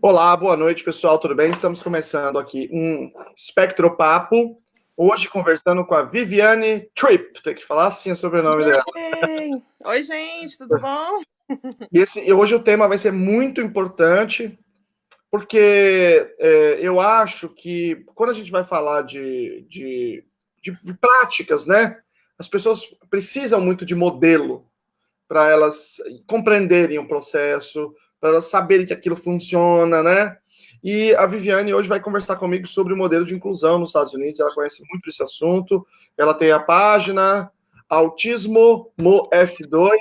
Olá, boa noite, pessoal, tudo bem? Estamos começando aqui um Espectropapo, hoje conversando com a Viviane Tripp, tem que falar assim o sobrenome dela. Oi, gente, tudo bom? E hoje o tema vai ser muito importante, porque eu acho que quando a gente vai falar de práticas, né, as pessoas precisam muito de modelo para elas compreenderem o processo, para elas saberem que aquilo funciona, né? E a Viviane hoje vai conversar comigo sobre o modelo de inclusão nos Estados Unidos. Ela conhece muito esse assunto. Ela tem a página Autismo Mo F2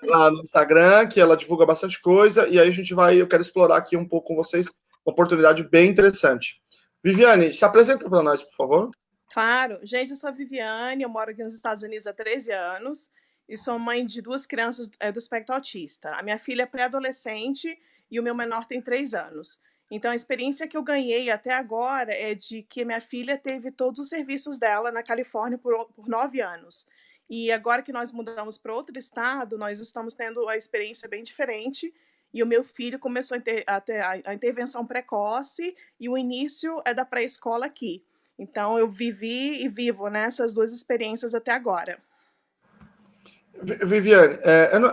lá no Instagram, que ela divulga bastante coisa. E aí eu quero explorar aqui um pouco com vocês uma oportunidade bem interessante. Viviane, se apresenta para nós, por favor. Claro, gente, eu sou a Viviane, eu moro aqui nos Estados Unidos há 13 anos e sou mãe de duas crianças do espectro autista. A minha filha é pré-adolescente e o meu menor tem 3 anos. Então, a experiência que eu ganhei até agora é de que minha filha teve todos os serviços dela na Califórnia por 9 anos. E agora que nós mudamos para outro estado, nós estamos tendo a experiência bem diferente. E o meu filho começou a ter a intervenção precoce e o início é da pré-escola aqui. Então, eu vivi e vivo nessas duas experiências até agora. Viviane,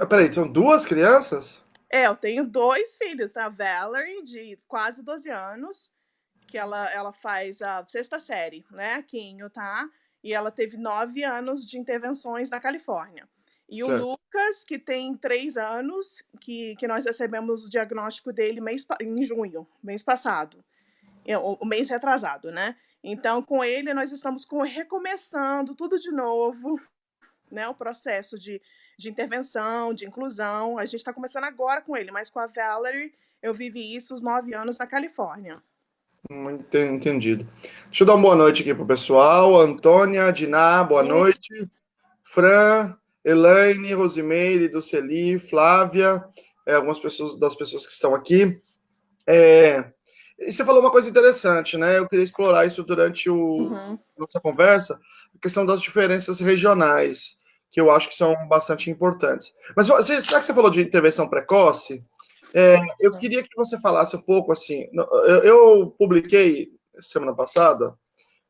peraí, são duas crianças? Eu tenho dois filhos, a Valerie, de quase 12 anos, que ela faz a sexta série, né, aqui em Utah, e ela teve 9 anos de intervenções na Califórnia. E o Certo. Lucas, que tem 3 anos, que nós recebemos o diagnóstico dele em junho, mês passado. O mês retrasado, né? Então, com ele, nós estamos recomeçando tudo de novo, né? O processo de intervenção, de inclusão. A gente está começando agora com ele, mas com a Valerie, eu vivi isso os 9 anos na Califórnia. Entendido. Deixa eu dar uma boa noite aqui pro pessoal. Antônia, Diná, boa noite. Fran, Elaine, Rosimeire, Duceli, Flávia, algumas pessoas das pessoas que estão aqui. E você falou uma coisa interessante, né? Eu queria explorar isso durante Uhum. nossa conversa, a questão das diferenças regionais, que eu acho que são bastante importantes. Mas será que você falou de intervenção precoce? Eu queria que você falasse um pouco assim. Eu publiquei semana passada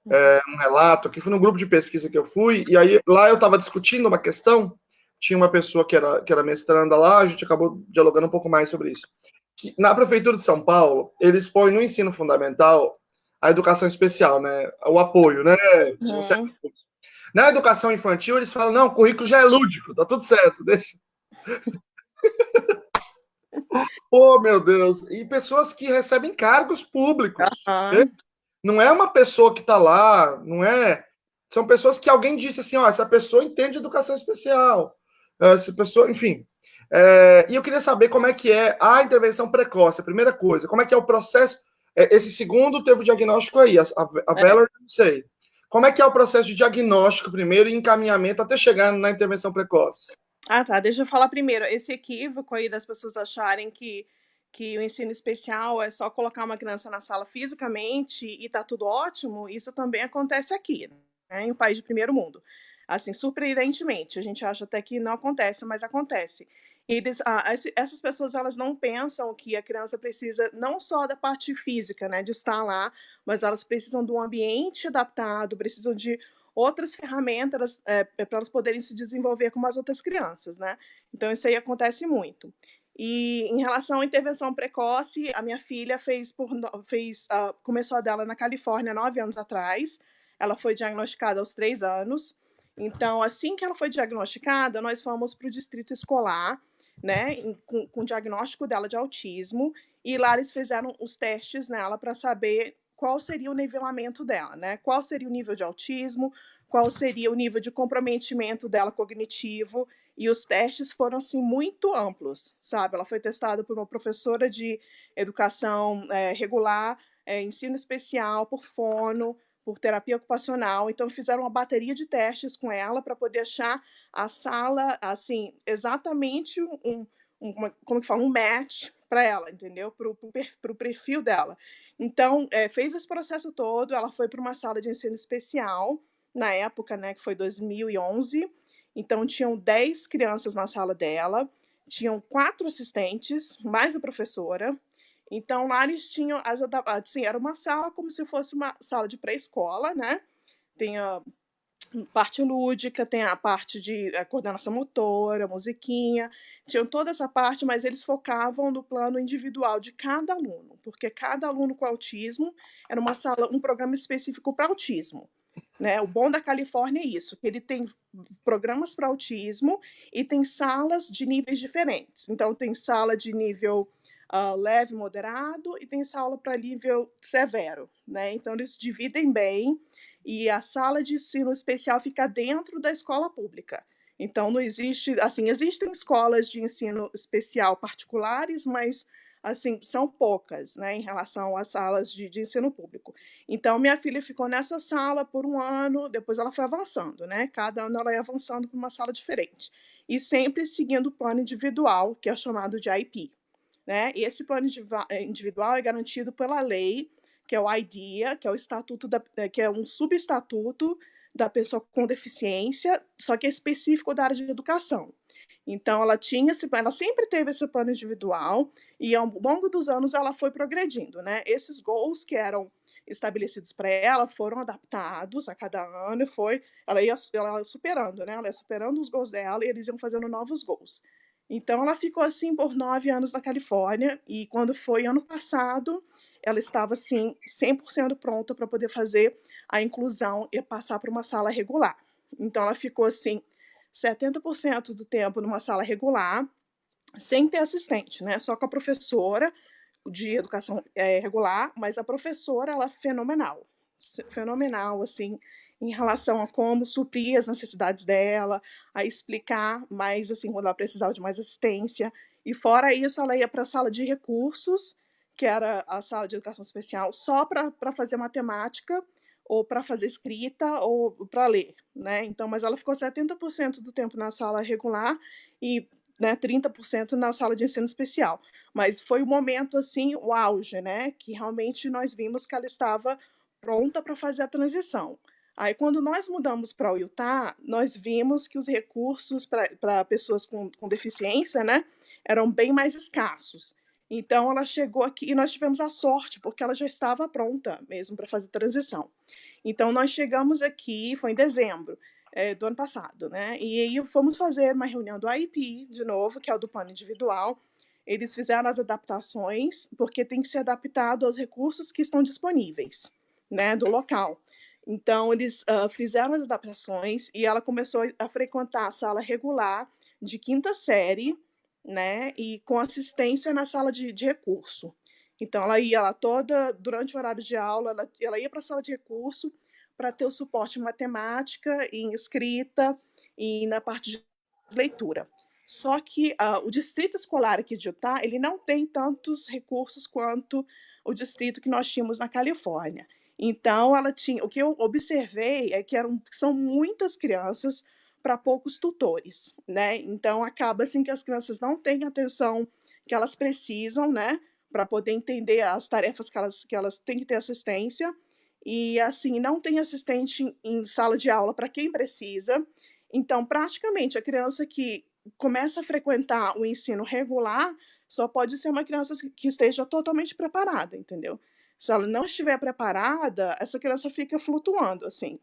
um relato que foi num grupo de pesquisa que eu fui, e aí lá eu estava discutindo uma questão, tinha uma pessoa que era mestranda lá, a gente acabou dialogando um pouco mais sobre isso. Que, na Prefeitura de São Paulo, eles põem no ensino fundamental a educação especial, né? O apoio, né? Se você... Uhum. Na educação infantil, eles falam, não, o currículo já é lúdico, tá tudo certo, deixa. Oh, meu Deus! E pessoas que recebem cargos públicos. Né? Uhum. Não é uma pessoa que está lá, não é. São pessoas que alguém disse assim: ó, essa pessoa entende educação especial. Essa pessoa, enfim. E eu queria saber como é que é a intervenção precoce, a primeira coisa. Como é que é o processo? Esse segundo teve o diagnóstico aí, a É. Valor, não sei. Como é que é o processo de diagnóstico primeiro e encaminhamento até chegar na intervenção precoce? Ah, tá. Deixa eu falar primeiro. Esse equívoco aí das pessoas acharem que o ensino especial é só colocar uma criança na sala fisicamente e tá tudo ótimo, isso também acontece aqui, né, em um país de primeiro mundo. Assim, surpreendentemente, a gente acha até que não acontece, mas acontece. Essas pessoas elas não pensam que a criança precisa não só da parte física, né, de estar lá, mas elas precisam de um ambiente adaptado, precisam de outras ferramentas para elas poderem se desenvolver como as outras crianças, né? Então, isso aí acontece muito. E em relação à intervenção precoce, a minha filha começou a dela na Califórnia 9 anos atrás. Ela foi diagnosticada aos 3 anos. Então, assim que ela foi diagnosticada, nós fomos para o distrito escolar, né, com o diagnóstico dela de autismo, e lá eles fizeram os testes nela para saber qual seria o nivelamento dela, né? Qual seria o nível de autismo, qual seria o nível de comprometimento dela cognitivo, e os testes foram assim muito amplos, sabe? Ela foi testada por uma professora de educação regular, ensino especial, por fono, por terapia ocupacional. Então fizeram uma bateria de testes com ela para poder achar a sala assim exatamente como que fala, um match para ela, entendeu? Para o perfil dela. Então, fez esse processo todo, ela foi para uma sala de ensino especial, na época, né, que foi 2011. Então, tinham 10 crianças na sala dela, tinham 4 assistentes, mais a professora, Então, lá eles tinham assim, era uma sala como se fosse uma sala de pré-escola, né? Tem a parte lúdica, tem a parte de coordenação motora, musiquinha, tinham toda essa parte, mas eles focavam no plano individual de cada aluno, porque cada aluno com autismo era uma sala, um programa específico para autismo. Né? O bom da Califórnia é isso, que ele tem programas para autismo e tem salas de níveis diferentes. Então, tem sala de nível leve, moderado, e tem sala para nível severo. Né? Então, eles dividem bem, e a sala de ensino especial fica dentro da escola pública. Então, não existe, assim, existem escolas de ensino especial particulares, mas, assim, são poucas, né, em relação às salas de ensino público. Então, minha filha ficou nessa sala por um ano, depois ela foi avançando, né, cada ano ela ia avançando para uma sala diferente. E sempre seguindo o plano individual, que é chamado de IP. Né? E esse plano individual é garantido pela lei, que é o IDEA, que é o estatuto que é um subestatuto da pessoa com deficiência, só que é específico da área de educação. Então, ela sempre teve esse plano individual e ao longo dos anos ela foi progredindo, né? Esses goals que eram estabelecidos para ela foram adaptados a cada ano e ela ia superando, né? Ela ia superando os goals dela e eles iam fazendo novos goals. Então, ela ficou assim por 9 anos na Califórnia e quando foi ano passado, ela estava assim 100% pronta para poder fazer a inclusão e passar para uma sala regular. Então, ela ficou assim 70% do tempo numa sala regular, sem ter assistente, né? Só com a professora de educação regular, mas a professora, ela é fenomenal. Fenomenal, assim, em relação a como suprir as necessidades dela, a explicar mais, assim, quando ela precisava de mais assistência. E fora isso, ela ia para a sala de recursos, que era a sala de educação especial, só para fazer matemática, ou para fazer escrita, ou para ler, né? Então, mas ela ficou 70% do tempo na sala regular e, né, 30% na sala de ensino especial. Mas foi o momento, assim, o auge, né? Que realmente nós vimos que ela estava pronta para fazer a transição. Aí, quando nós mudamos para o Utah, nós vimos que os recursos para pessoas com deficiência, né, eram bem mais escassos. Então, ela chegou aqui e nós tivemos a sorte, porque ela já estava pronta mesmo para fazer a transição. Então, nós chegamos aqui, foi em dezembro do ano passado, né? E aí fomos fazer uma reunião do AIP, de novo, que é o do plano individual. Eles fizeram as adaptações, porque tem que ser adaptado aos recursos que estão disponíveis, né, do local. Então, eles fizeram as adaptações e ela começou a frequentar a sala regular de quinta série, né, e com assistência na sala de recurso. Então, ela ia lá toda, durante o horário de aula, ela ia para a sala de recurso para ter o suporte em matemática, em escrita e na parte de leitura. Só que o distrito escolar aqui de Utah, ele não tem tantos recursos quanto o distrito que nós tínhamos na Califórnia. Então, ela tinha. O que eu observei é que são muitas crianças para poucos tutores, né? Então, acaba assim que as crianças não têm a atenção que elas precisam, né? Para poder entender as tarefas que elas têm que ter assistência. E, assim, não tem assistente em sala de aula para quem precisa. Então, praticamente, a criança que começa a frequentar o ensino regular só pode ser uma criança que esteja totalmente preparada, entendeu? Se ela não estiver preparada, essa criança fica flutuando, assim,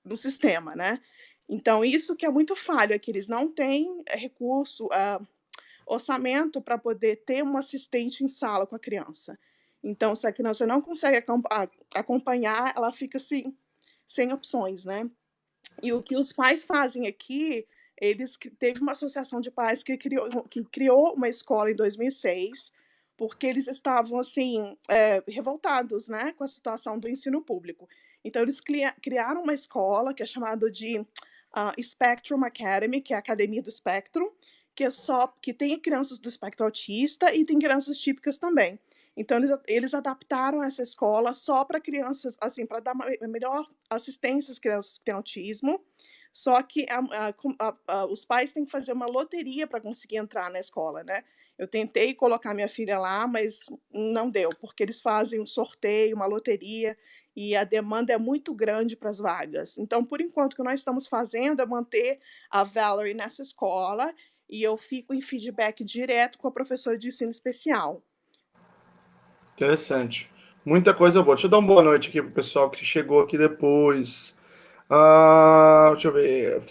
no sistema, né? Então, isso que é muito falho, é que eles não têm recurso, orçamento para poder ter um assistente em sala com a criança. Então, se a criança não consegue acompanhar, ela fica assim, sem opções, né? E o que os pais fazem aqui, teve uma associação de pais que criou uma escola em 2006, porque eles estavam assim revoltados, né, com a situação do ensino público. Então eles criaram uma escola que é chamada de Spectrum Academy, que é a Academia do Espectro, que tem crianças do espectro autista e tem crianças típicas também. Então, eles adaptaram essa escola só para crianças, assim, para dar uma melhor assistência às crianças que têm autismo. Só que os pais têm que fazer uma loteria para conseguir entrar na escola, né? Eu tentei colocar minha filha lá, mas não deu, porque eles fazem um sorteio, uma loteria, e a demanda é muito grande para as vagas. Então, por enquanto, o que nós estamos fazendo é manter a Valerie nessa escola, e eu fico em feedback direto com a professora de ensino especial. Interessante. Muita coisa boa. Deixa eu dar uma boa noite aqui pro pessoal que chegou aqui depois. Deixa eu ver.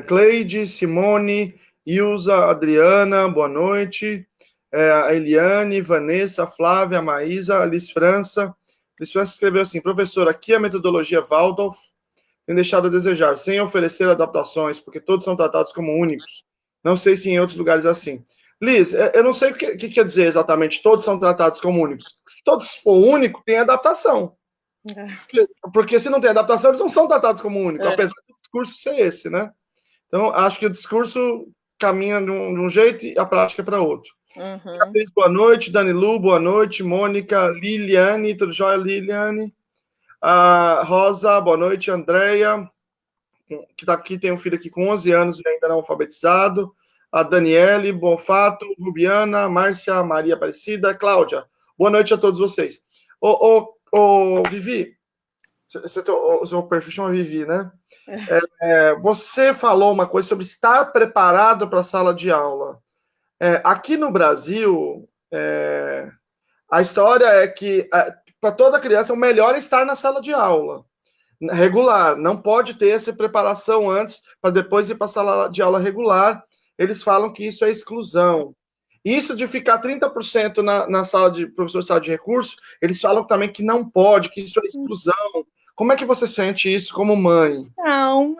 Cleide, Simone, Ilza, Adriana, boa noite. A Eliane, Vanessa, Flávia, Maísa, Alice França. Alice França escreveu assim: professor, aqui a metodologia Waldorf tem deixado a desejar, sem oferecer adaptações, porque todos são tratados como únicos. Não sei se em outros lugares é assim. Liz, eu não sei o que quer dizer exatamente, todos são tratados como únicos. Se todos for único, tem adaptação. Porque se não tem adaptação, eles não são tratados como únicos, apesar do discurso ser esse, né? Então, acho que o discurso caminha de um jeito e a prática é para outro. Beatriz, boa noite. Danilu, boa noite. Mônica, Liliane, tudo jóia, Liliane? Rosa, boa noite. Andréia, que está aqui, tem um filho aqui com 11 anos e ainda não alfabetizado. A Daniele, Bonfato, Rubiana, Márcia, Maria Aparecida, Cláudia. Boa noite a todos vocês. Vivi, o seu perfil chama Vivi, né? Você falou uma coisa sobre estar preparado para a sala de aula. Aqui no Brasil, a história é que para toda criança o melhor é estar na sala de aula regular. Não pode ter essa preparação antes para depois ir para a sala de aula regular. Eles falam que isso é exclusão. Isso de ficar 30% na sala de professor de sala de recursos, eles falam também que não pode, que isso é exclusão. Como é que você sente isso como mãe? Não,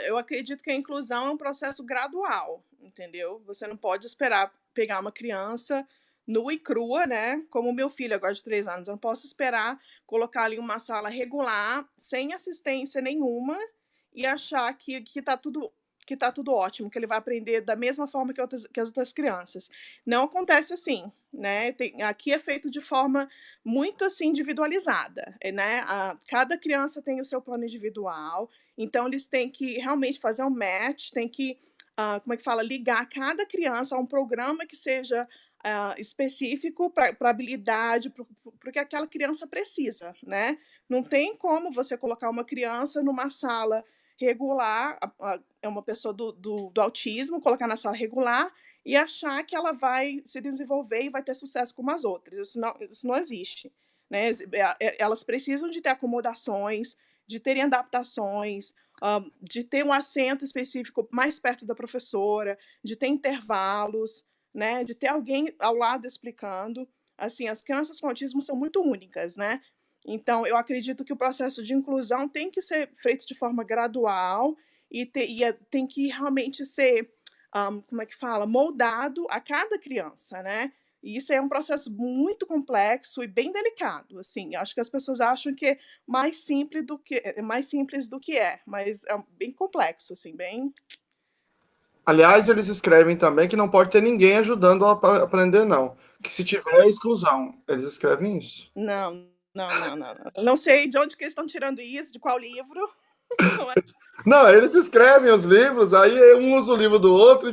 eu acredito que a inclusão é um processo gradual, entendeu? Você não pode esperar pegar uma criança nua e crua, né? Como o meu filho, agora de 3 anos. Eu não posso esperar colocar ali uma sala regular, sem assistência nenhuma, e achar que tá tudo ótimo, que ele vai aprender da mesma forma que as outras crianças. Não acontece assim, né? Aqui é feito de forma muito assim individualizada, né? Cada criança tem o seu plano individual, então eles têm que realmente fazer um match, tem que, como é que fala, ligar cada criança a um programa que seja específico para a habilidade, para o que aquela criança precisa, né? Não tem como você colocar uma criança numa sala regular, é uma pessoa do autismo, colocar na sala regular e achar que ela vai se desenvolver e vai ter sucesso como as outras. Isso não existe. Né? Elas precisam de ter acomodações, de terem adaptações, de ter um assento específico mais perto da professora, de ter intervalos, né? De ter alguém ao lado explicando. Assim, as crianças com autismo são muito únicas, né? Então, eu acredito que o processo de inclusão tem que ser feito de forma gradual e tem que realmente ser, como é que fala, moldado a cada criança, né? E isso é um processo muito complexo e bem delicado, assim. Acho que as pessoas acham que é mais simples do que é, mas é bem complexo, assim, bem. Aliás, eles escrevem também que não pode ter ninguém ajudando a aprender, não. Que se tiver é exclusão. Eles escrevem isso. Não, não, não, não, não. Não sei de onde que eles estão tirando isso, de qual livro. Não é. Não, eles escrevem os livros, aí um usa o livro do outro,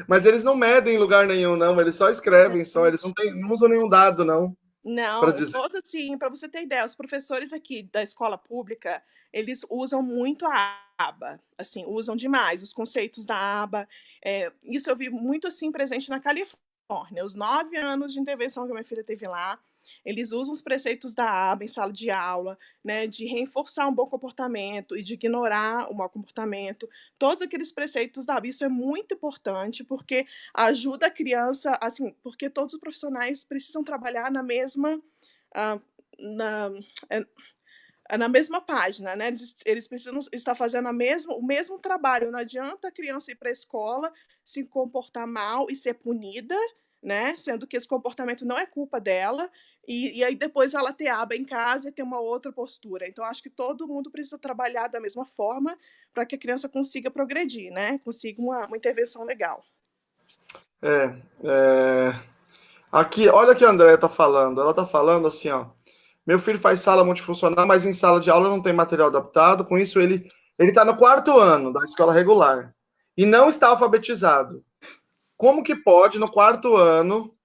mas eles não medem em lugar nenhum, não. Eles só escrevem, só. Eles não usam nenhum dado, não, para Não, dizer. todo sim, para você ter ideia, os professores aqui da escola pública, eles usam muito a aba, assim, usam demais os conceitos da aba. Isso eu vi muito assim presente na Califórnia. Os 9 anos de intervenção que a minha filha teve lá, eles usam os preceitos da aba em sala de aula, né, de reforçar um bom comportamento e de ignorar o mau comportamento. Todos aqueles preceitos da aba, isso é muito importante, porque ajuda a criança, assim, porque todos os profissionais precisam trabalhar na mesma, ah, na, na mesma página, né? Eles precisam estar fazendo o mesmo trabalho. Não adianta a criança ir para a escola, se comportar mal e ser punida, né? Sendo que esse comportamento não é culpa dela, e aí depois ela ter aba em casa e ter uma outra postura. Então, acho que todo mundo precisa trabalhar da mesma forma para que a criança consiga progredir, né? Consiga uma intervenção legal. Aqui, olha o que a Andrea está falando. Ela está falando assim, ó. Meu filho faz sala multifuncional, mas em sala de aula não tem material adaptado. Com isso, ele está no 4º ano da escola regular e não está alfabetizado. Como que pode, no 4º ano,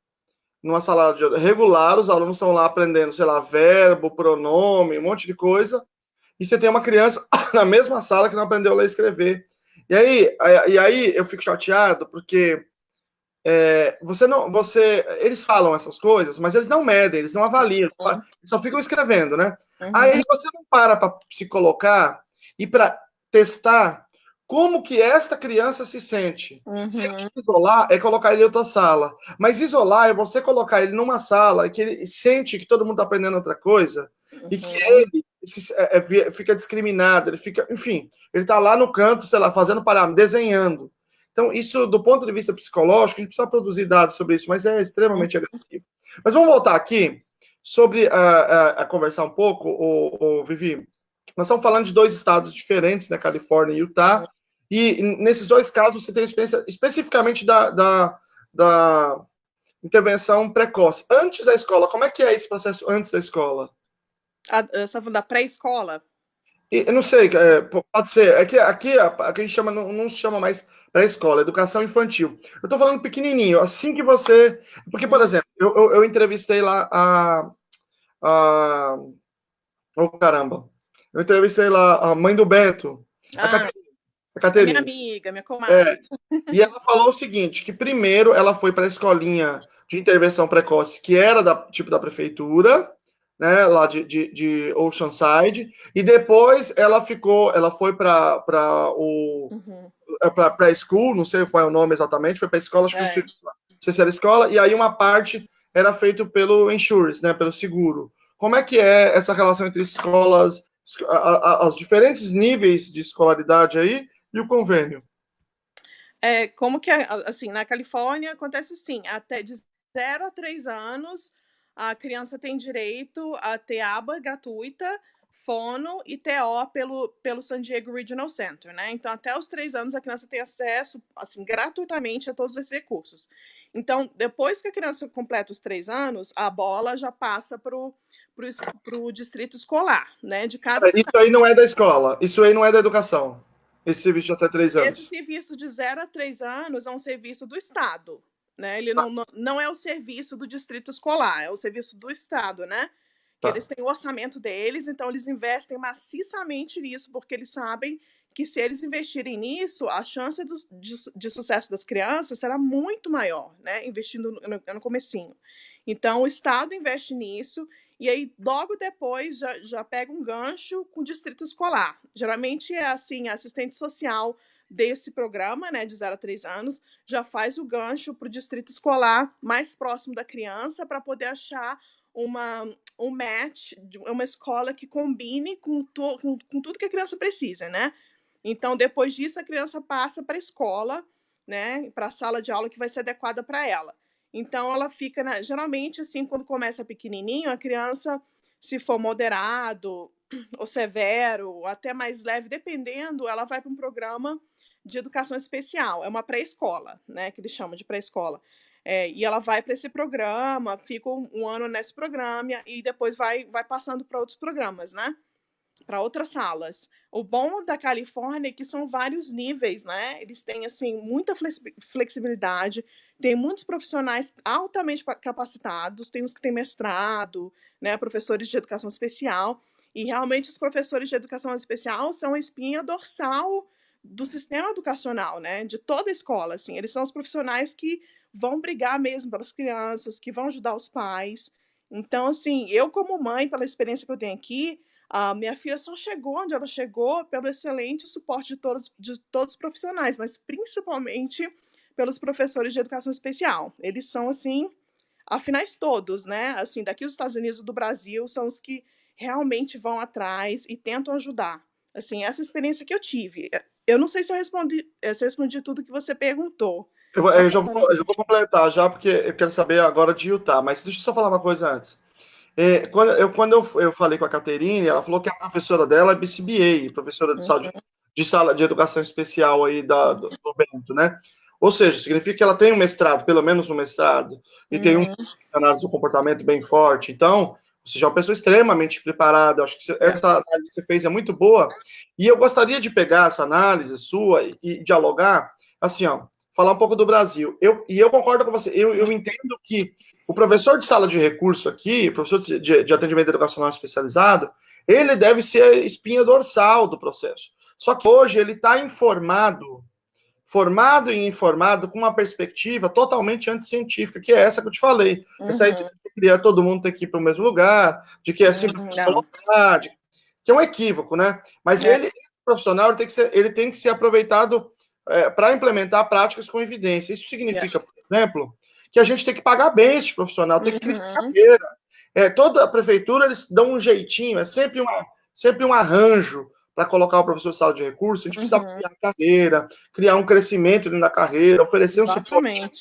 numa sala regular, os alunos estão lá aprendendo, sei lá, verbo, pronome, um monte de coisa, e você tem uma criança na mesma sala que não aprendeu a ler e escrever. E aí eu fico chateado, porque eles falam essas coisas, mas eles não medem, eles não avaliam, eles só ficam escrevendo, né? Aí você não para se colocar e para testar como que esta criança se sente. Se isolar é colocar ele em outra sala, mas isolar é você colocar ele numa sala que ele sente que todo mundo está aprendendo outra coisa e que ele fica discriminado, ele fica, enfim, ele está lá no canto, sei lá, fazendo parâmetro, desenhando. Então, isso, do ponto de vista psicológico, a gente precisa produzir dados sobre isso, mas é extremamente agressivo. Mas vamos voltar aqui sobre a conversar um pouco, Vivi. Nós estamos falando de 2 estados diferentes, né, Califórnia e Utah, e nesses 2 casos você tem experiência especificamente da intervenção precoce. Antes da escola, como é que é esse processo antes da escola? Você está falando da pré-escola? Eu não sei, pode ser. Aqui a gente chama, não se chama mais pré-escola, educação infantil. Eu estou falando pequenininho, assim que você. Porque, por exemplo, eu entrevistei lá oh, caramba. Eu entrevistei lá a mãe do Beto, a Caterine. Minha amiga, minha comadre. E ela falou o seguinte: que primeiro ela foi para a escolinha de intervenção precoce, que era tipo da prefeitura, né, lá de Oceanside, e depois ela foi para a school, não sei qual é o nome exatamente, foi para a escola, acho que não sei se era escola, e aí uma parte era feito pelo insurance, né, pelo seguro. Como é que é essa relação entre escolas, os diferentes níveis de escolaridade aí e o convênio? Como que, assim, na Califórnia acontece assim, até de 0 a 3 anos, a criança tem direito a ter aba gratuita, fono e TO pelo San Diego Regional Center, né? Então, até os 3 anos, a criança tem acesso, assim, gratuitamente a todos esses recursos. Então, depois que a criança completa os 3 anos, a bola já passa para o distrito escolar, né? De cada Isso aí não é da escola, isso aí não é da educação. Esse serviço de até 3 anos. Esse serviço de 0 a 3 anos é um serviço do Estado, né? Ele não é o serviço do distrito escolar, é o serviço do Estado, né? Que eles têm o orçamento deles, então eles investem maciçamente nisso, porque eles sabem que se eles investirem nisso, a chance de sucesso das crianças será muito maior, né? Investindo no comecinho. Então, o Estado investe nisso, e aí, logo depois, já pega um gancho com o distrito escolar. Geralmente é assim, a assistente social desse programa, né, de 0 a 3 anos, já faz o gancho para o distrito escolar mais próximo da criança para poder achar um match, uma escola que combine com tudo que a criança precisa, né? Então, depois disso, a criança passa para a escola, né, para a sala de aula que vai ser adequada para ela. Então, ela fica, geralmente, assim, quando começa pequenininho, a criança, se for moderado ou severo, ou até mais leve, dependendo, ela vai para um programa de educação especial. É uma pré-escola, né, que eles chamam de pré-escola. E ela vai para esse programa, fica um ano nesse programa e depois vai passando para outros programas, né? Para outras salas. O bom da Califórnia é que são vários níveis, né? Eles têm assim muita flexibilidade, tem muitos profissionais altamente capacitados, tem os que têm mestrado, né, professores de educação especial, e realmente os professores de educação especial são a espinha dorsal do sistema educacional, né, de toda a escola, assim, eles são os profissionais que vão brigar mesmo pelas crianças, que vão ajudar os pais. Então, assim, eu como mãe, pela experiência que eu tenho aqui, a minha filha só chegou onde ela chegou pelo excelente suporte de todos os profissionais, mas principalmente pelos professores de educação especial. Eles são, assim, afinais todos, né? Assim, daqui dos Estados Unidos, do Brasil, são os que realmente vão atrás e tentam ajudar. Assim, essa experiência que eu tive. Eu não sei se eu respondi tudo que você perguntou. Eu já vou completar já, porque eu quero saber agora de Utah, mas deixa eu só falar uma coisa antes. Quando eu falei com a Caterine, ela falou que a professora dela é BCBA, professora de saúde, de sala de educação especial aí do Bento, né? Ou seja, significa que ela tem um mestrado, pelo menos um mestrado, e tem um análise do comportamento bem forte. Então, ou seja, é uma pessoa extremamente preparada. Acho que essa análise que você fez é muito boa. E eu gostaria de pegar essa análise sua e dialogar, assim, ó, falar um pouco do Brasil. Eu concordo com você. Eu entendo que o professor de sala de recurso aqui, professor de atendimento educacional especializado, ele deve ser a espinha dorsal do processo. Só que hoje ele está informado formado e informado com uma perspectiva totalmente anticientífica, que é essa que eu te falei. Essa ideia de que todo mundo tem que ir para o mesmo lugar, de que é simplesmente colocar, que é um equívoco, né? Mas esse profissional ele tem que ser aproveitado para implementar práticas com evidência. Isso significa, por exemplo, que a gente tem que pagar bem esse profissional, tem que criar carreira. Toda a prefeitura, eles dão um jeitinho, é sempre um arranjo para colocar o professor de sala de recursos. A gente precisa criar carreira, criar um crescimento na carreira, oferecer um suporte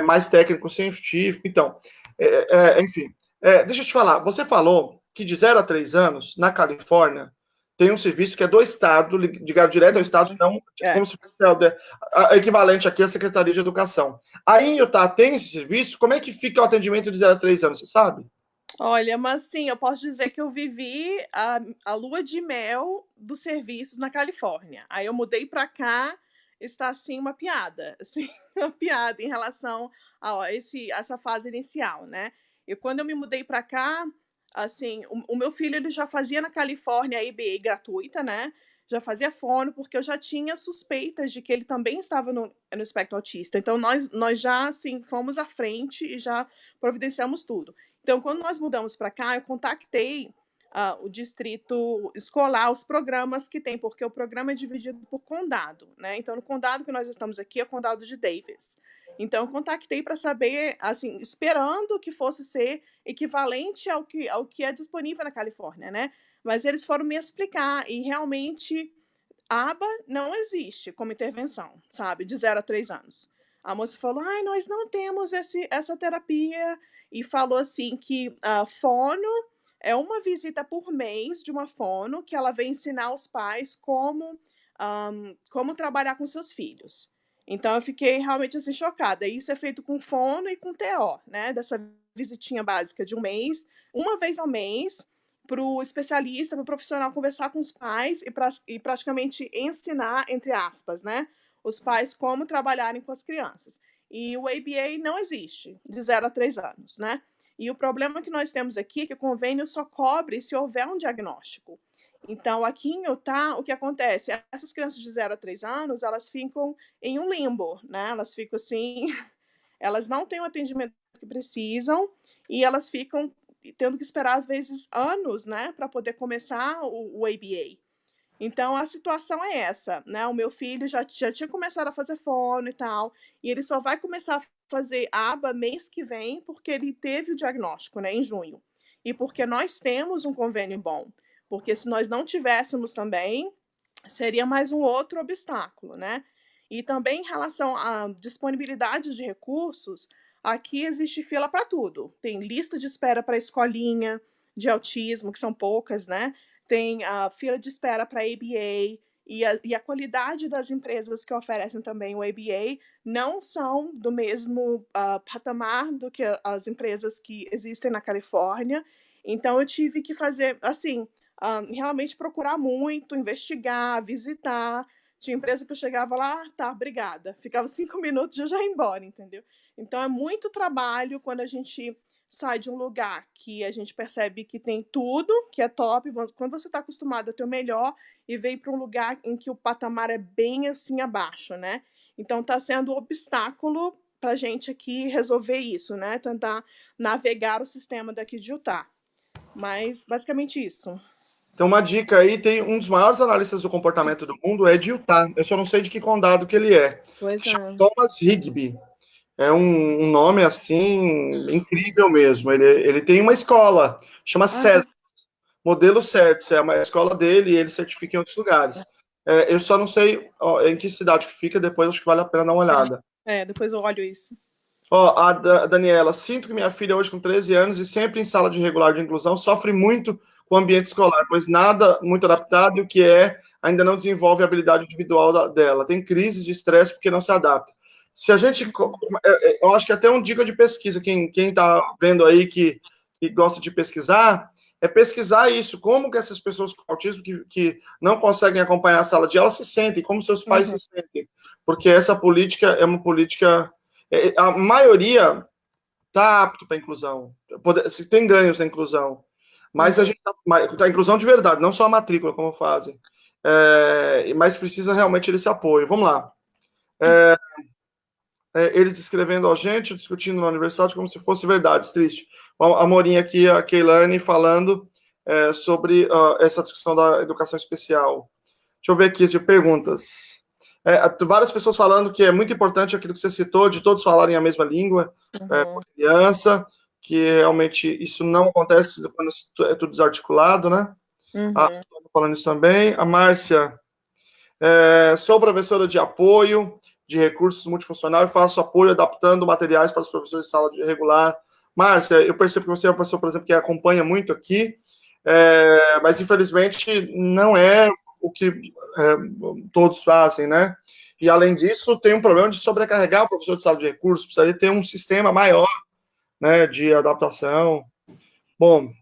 mais técnico, científico. Então, enfim, deixa eu te falar, você falou que de 0 a 3 anos, na Califórnia, tem um serviço que é do Estado, ligado direto ao Estado, não como se fosse equivalente aqui à Secretaria de Educação. Aí em Utah tem esse serviço? Como é que fica o atendimento de 0 a 3 anos, você sabe? Olha, mas sim, eu posso dizer que eu vivi a lua de mel dos serviços na Califórnia. Aí eu mudei para cá, está assim uma piada, assim, uma piada em relação a essa fase inicial, né? E quando eu me mudei para cá, assim, o meu filho ele já fazia na Califórnia a EBA gratuita, né? Já fazia fono, porque eu já tinha suspeitas de que ele também estava no espectro autista. Então nós já assim fomos à frente e já providenciamos tudo. Então, quando nós mudamos para cá, eu contactei o distrito escolar, os programas que tem, porque o programa é dividido por condado, né? Então, no condado que nós estamos aqui é o condado de Davis. Então, eu contactei para saber, assim, esperando que fosse ser equivalente ao que é disponível na Califórnia, né? Mas eles foram me explicar e realmente a aba não existe como intervenção, sabe? De 0 a 3 anos. A moça falou, nós não temos essa terapia e falou assim que a fono é uma visita por mês de uma fono que ela vem ensinar os pais como trabalhar com seus filhos. Então eu fiquei realmente assim chocada. Isso é feito com fono e com TO, né? Dessa visitinha básica de um mês, uma vez ao mês, para o especialista, para o profissional conversar com os pais e praticamente ensinar, entre aspas, né? Os pais como trabalharem com as crianças. E o ABA não existe, de 0 a 3 anos, né? E o problema que nós temos aqui é que o convênio só cobre se houver um diagnóstico. Então, aqui em Utah, o que acontece? Essas crianças de 0 a 3 anos, elas ficam em um limbo, né? Elas ficam assim, elas não têm o atendimento que precisam e elas ficam tendo que esperar, às vezes, anos, né? Para poder começar o ABA. Então, a situação é essa, né? O meu filho já tinha começado a fazer fono e tal, e ele só vai começar a fazer aba mês que vem, porque ele teve o diagnóstico, né, em junho. E porque nós temos um convênio bom. Porque se nós não tivéssemos também, seria mais um outro obstáculo, né? E também em relação à disponibilidade de recursos, aqui existe fila para tudo. Tem lista de espera para escolinha de autismo, que são poucas, né? Tem a fila de espera para ABA e a qualidade das empresas que oferecem também o ABA não são do mesmo patamar do que as empresas que existem na Califórnia. Então, eu tive que fazer, assim, realmente procurar muito, investigar, visitar. Tinha empresa que eu chegava lá, tá, obrigada. Ficava 5 minutos e eu já ia embora, entendeu? Então, é muito trabalho quando a gente sai de um lugar que a gente percebe que tem tudo, que é top, quando você está acostumado a ter o melhor e vem para um lugar em que o patamar é bem assim abaixo, né? Então está sendo um obstáculo para a gente aqui resolver isso, né? Tentar navegar o sistema daqui de Utah. Mas basicamente isso. Então, uma dica aí, tem um dos maiores analistas do comportamento do mundo, é de Utah. Eu só não sei de que condado que ele é. Pois é. Thomas Higby. É um nome, assim, incrível mesmo. Ele tem uma escola, chama CERTS, Modelo CERTS, é uma escola dele e ele certifica em outros lugares. Eu só não sei em que cidade que fica, depois acho que vale a pena dar uma olhada. Depois eu olho isso. A Daniela, sinto que minha filha hoje com 13 anos e sempre em sala de regular de inclusão sofre muito com o ambiente escolar, pois nada muito adaptado e o que ainda não desenvolve a habilidade individual dela. Tem crises de estresse porque não se adapta. Se a gente, eu acho que até uma dica de pesquisa, quem está vendo aí que gosta de pesquisar, é pesquisar isso, como que essas pessoas com autismo que não conseguem acompanhar a sala de aula se sentem, como seus pais se sentem, porque essa política é uma política, a maioria está apto para a inclusão, se tem ganhos na inclusão, mas a gente tá inclusão de verdade, não só a matrícula, como fazem, mas precisa realmente desse apoio. Vamos lá. Eles descrevendo a gente, discutindo na universidade como se fosse verdade, triste. A Morinha aqui, a Keilane, falando sobre essa discussão da educação especial. Deixa eu ver aqui de perguntas. Várias pessoas falando que é muito importante aquilo que você citou, de todos falarem a mesma língua, com a criança, que realmente isso não acontece quando é tudo desarticulado, né? Falando isso também. A Márcia, sou professora de apoio, de recursos multifuncional e faço apoio adaptando materiais para os professores de sala de regular. Márcia, eu percebo que você é uma pessoa, por exemplo, que acompanha muito aqui, mas infelizmente não é o que todos fazem, né? E além disso, tem um problema de sobrecarregar o professor de sala de recursos, precisaria ter um sistema maior, né, de adaptação. Bom,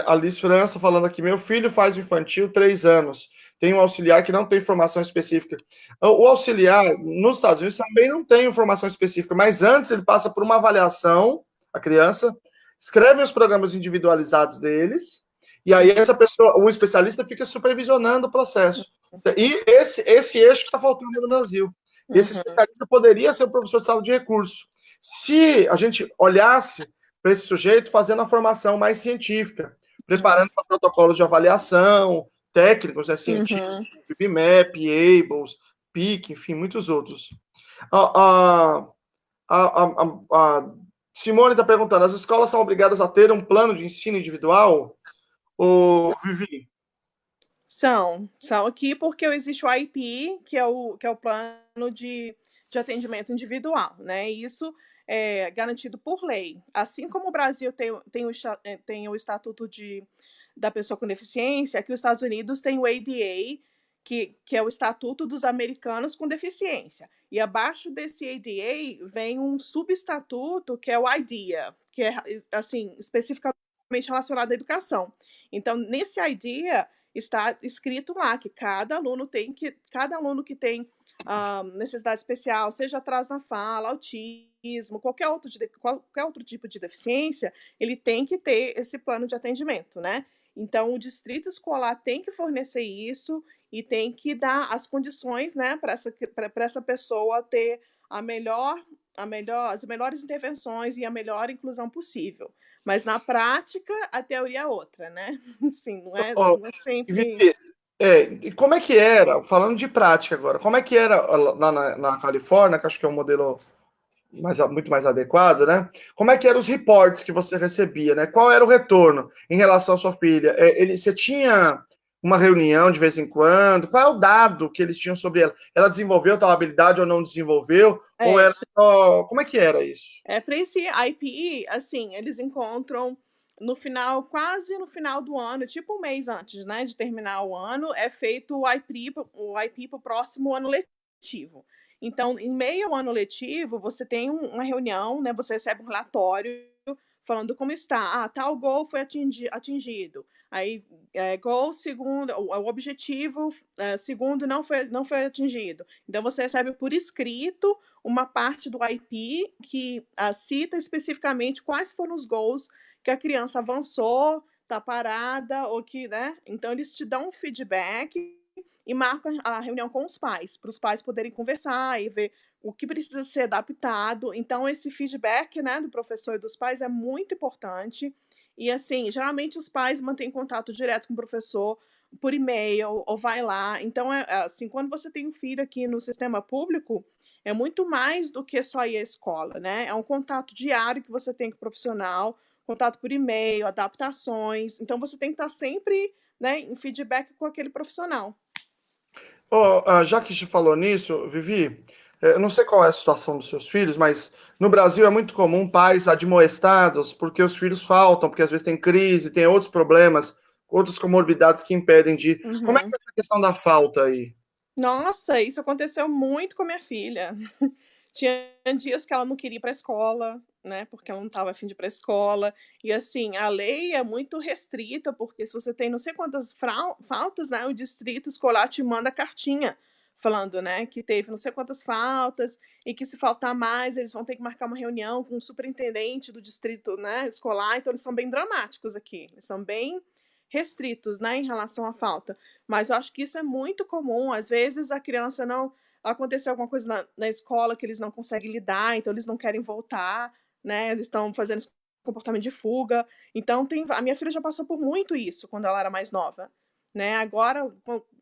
Alice França falando aqui, meu filho faz infantil 3 anos, tem um auxiliar que não tem formação específica. O auxiliar, nos Estados Unidos, também não tem formação específica, mas antes ele passa por uma avaliação, a criança, escreve os programas individualizados deles, e aí essa pessoa, o especialista fica supervisionando o processo. E esse eixo que está faltando no Brasil. Esse especialista poderia ser o professor de sala de recurso. Se a gente olhasse para esse sujeito fazendo a formação mais científica, preparando para protocolos de avaliação, técnicos, né, científicos, PIMAP, ABLES, PIC, enfim, muitos outros. A Simone está perguntando, as escolas são obrigadas a ter um plano de ensino individual? Ou, Vivi? São aqui porque existe o IP, que é o plano de atendimento individual, né? Isso é garantido por lei. Assim como o Brasil tem o Estatuto da Pessoa com Deficiência, aqui os Estados Unidos tem o ADA, que é o Estatuto dos Americanos com Deficiência. E abaixo desse ADA vem um subestatuto, que é o IDEA, que é, assim, especificamente relacionado à educação. Então, nesse IDEA, está escrito lá que cada aluno que tem necessidade especial, seja atraso na fala, autismo, qualquer outro tipo de deficiência, ele tem que ter esse plano de atendimento, né? Então, o distrito escolar tem que fornecer isso e tem que dar as condições, né, para essa pessoa ter as melhores intervenções e a melhor inclusão possível. Mas na prática, a teoria é outra, né? Sim, não é sempre. E como é que era, falando de prática agora, como é que era lá na Califórnia, que acho que é um modelo muito mais adequado, né? Como é que eram os reportes que você recebia, né? Qual era o retorno em relação à sua filha? Você tinha uma reunião de vez em quando? Qual é o dado que eles tinham sobre ela? Ela desenvolveu tal habilidade ou não desenvolveu? Ou era só... Como é que era isso? Para esse IPE, assim, eles encontram quase no final do ano, tipo um mês antes, né, de terminar o ano, é feito o IP para o próximo ano letivo. Então, em meio ao ano letivo, você tem uma reunião, né, você recebe um relatório falando como está. Tal gol foi atingido. Aí, gol segundo, o objetivo segundo não foi atingido. Então, você recebe por escrito uma parte do IP que cita especificamente quais foram os gols que a criança avançou, está parada, ou que, né? Então, eles te dão um feedback e marcam a reunião com os pais, para os pais poderem conversar e ver o que precisa ser adaptado. Então, esse feedback, né, do professor e dos pais é muito importante. E, assim, geralmente os pais mantêm contato direto com o professor por e-mail ou vai lá. Então, assim, quando você tem um filho aqui no sistema público, é muito mais do que só ir à escola, né? É um contato diário que você tem com o profissional, contato por e-mail, adaptações. Então, você tem que estar sempre, né, em feedback com aquele profissional. Já que a gente falou nisso, Vivi, eu não sei qual é a situação dos seus filhos, mas no Brasil é muito comum pais admoestados porque os filhos faltam, porque às vezes tem crise, tem outros problemas, outras comorbidades que impedem de ir. Como é que é essa questão da falta aí? Nossa, isso aconteceu muito com a minha filha. Tinha dias que ela não queria ir para a escola, né, porque ela não estava a fim de ir para a escola. E assim, a lei é muito restrita, porque se você tem não sei quantas faltas, né, o distrito escolar te manda cartinha falando, né, que teve não sei quantas faltas e que se faltar mais, eles vão ter que marcar uma reunião com o superintendente do distrito, né, escolar. Então eles são bem dramáticos aqui. Eles são bem restritos, né, em relação à falta. Mas eu acho que isso é muito comum. Às vezes a criança aconteceu alguma coisa na escola que eles não conseguem lidar, então eles não querem voltar, né? Eles estão fazendo esse comportamento de fuga. Então, a minha filha já passou por muito isso quando ela era mais nova, né? Agora,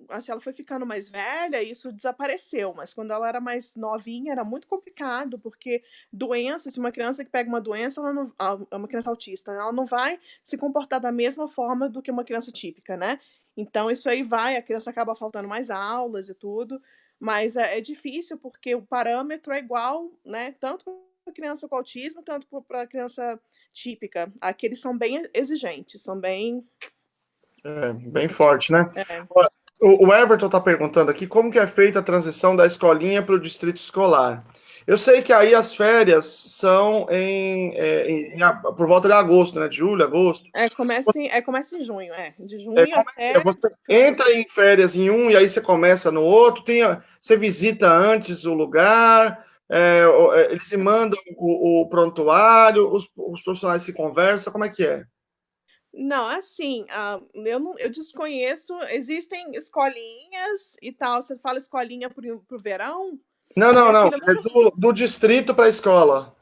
assim, ela foi ficando mais velha, isso desapareceu, mas quando ela era mais novinha era muito complicado, porque doença, se uma criança que pega uma doença, ela não, uma criança autista, ela não vai se comportar da mesma forma do que uma criança típica, né? Então, isso aí a criança acaba faltando mais aulas e tudo, mas é difícil porque o parâmetro é igual, né? Tanto para criança com autismo, tanto para criança típica. Aqui eles são bem exigentes, são bem. Bem forte, né? É. O Everton está perguntando aqui como que é feita a transição da escolinha para o distrito escolar. Eu sei que aí as férias são por volta de agosto, né? De julho, agosto. Começa em junho, de junho Como é que é? até Você final de entra em férias em um e aí você começa no outro? Você visita antes o lugar? Eles se mandam o prontuário? Os profissionais se conversam? Como é que é? Não, assim, eu desconheço. Existem escolinhas e tal. Você fala escolinha pro verão? Não, A não, minha não. filha É nunca do distrito para a escola.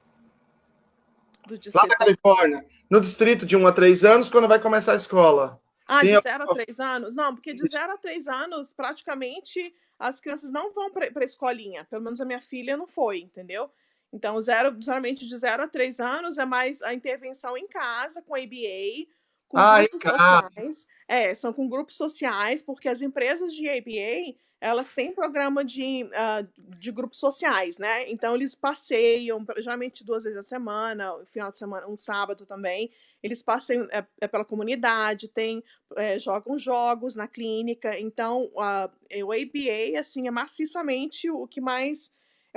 do Lá na distrito. Califórnia, no distrito de 1 a 3 anos, quando vai começar a escola. De Tem 0 a 3 anos? Não, porque de 0 a 3 anos, praticamente, as crianças não vão para a escolinha. Pelo menos a minha filha não foi, entendeu? Então, geralmente de 0 a 3 anos é mais a intervenção em casa, com ABA, com Ah, em grupos casa. sociais. São com grupos sociais, porque as empresas de ABA, elas têm programa de grupos sociais, né? Então, eles passeiam, geralmente 2 vezes na semana, no final de semana, um sábado também. Eles passeiam pela comunidade, jogam jogos na clínica. Então, o ABA, assim, é maciçamente o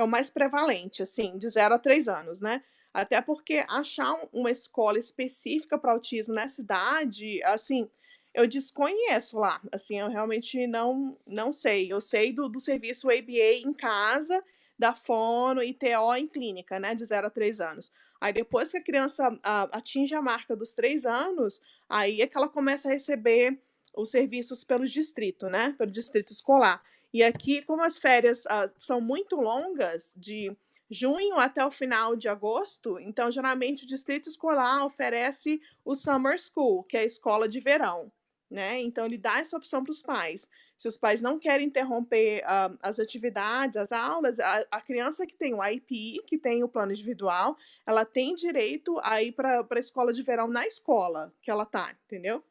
mais prevalente, assim, de 0 a 3 anos, né? Até porque achar uma escola específica para autismo nessa idade, assim, eu desconheço lá. Assim, eu realmente não sei. Eu sei do serviço ABA em casa, da fono e TO em clínica, né? De 0 a 3 anos. Aí depois que a criança atinge a marca dos 3 anos, aí é que ela começa a receber os serviços pelo distrito, né? Pelo distrito escolar. E aqui, como as férias são muito longas, de junho até o final de agosto, então geralmente o distrito escolar oferece o Summer School, que é a escola de verão, né? Então ele dá essa opção para os pais. Se os pais não querem interromper as atividades, as aulas, a criança que tem o IP, que tem o plano individual, ela tem direito a ir para a escola de verão na escola que ela tá, entendeu?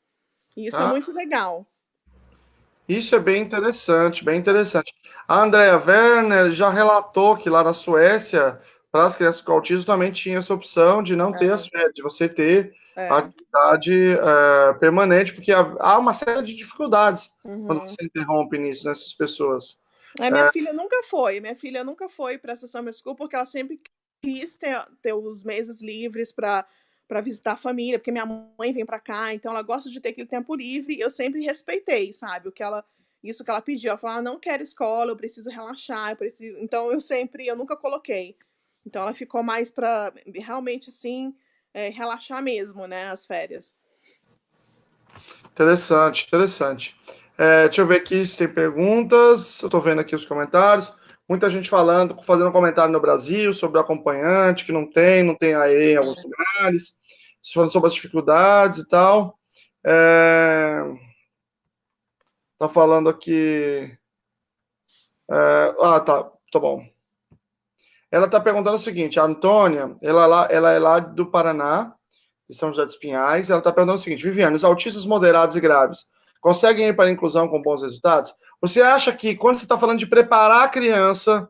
E isso é Ah, muito legal. isso é bem interessante, bem interessante. A Andrea Werner já relatou que lá na Suécia, para as crianças com autismo, também tinha essa opção de não ter as É, férias, de você ter a é. atividade permanente, porque há uma série de dificuldades quando Uhum. você interrompe nisso, nessas pessoas. A minha filha nunca foi para essa summer school porque ela sempre quis ter os meses livres para visitar a família, porque minha mãe vem para cá, então ela gosta de ter aquele tempo livre. E eu sempre respeitei, sabe, isso que ela pediu. Ela falou: não quero escola, eu preciso relaxar, Então eu nunca coloquei. Então ela ficou mais para realmente sim relaxar mesmo, né, as férias. Interessante, interessante. Deixa eu ver aqui se tem perguntas. Eu estou vendo aqui os comentários. Muita gente falando, fazendo um comentário no Brasil sobre o acompanhante, que não tem AE em alguns lugares, falando sobre as dificuldades e tal. Tá falando aqui. Tá bom. Ela tá perguntando o seguinte: a Antônia, ela é lá do Paraná, de São José dos Pinhais. Ela está perguntando o seguinte: Viviane, os autistas moderados e graves conseguem ir para a inclusão com bons resultados? Você acha que quando você está falando de preparar a criança,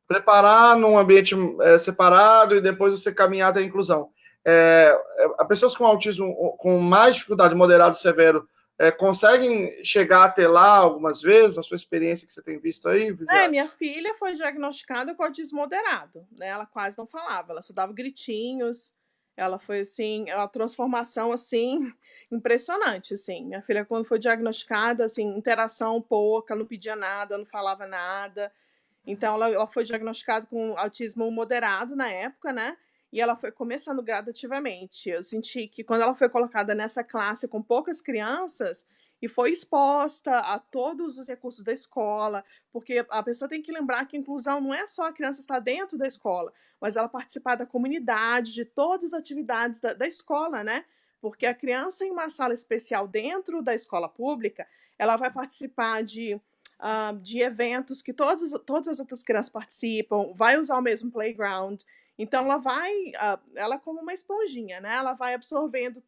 preparar num ambiente separado e depois você caminhar até a inclusão, a pessoas com autismo com mais dificuldade, moderado e severo, conseguem chegar até lá algumas vezes, a sua experiência que você tem visto aí, Viviane? Minha filha foi diagnosticada com autismo moderado, né? Ela quase não falava, ela só dava gritinhos. Ela foi assim, uma transformação assim impressionante, assim. Minha filha quando foi diagnosticada, assim, interação pouca, não pedia nada, não falava nada. Então ela foi diagnosticada com autismo moderado na época, né? E ela foi começando gradativamente. Eu senti que quando ela foi colocada nessa classe com poucas crianças, e foi exposta a todos os recursos da escola, porque a pessoa tem que lembrar que a inclusão não é só a criança estar dentro da escola, mas ela participar da comunidade, de todas as atividades da escola, né? Porque a criança em uma sala especial dentro da escola pública, ela vai participar de eventos que todas as outras crianças participam, vai usar o mesmo playground. Então, ela é como uma esponjinha, né? Ela vai absorvendo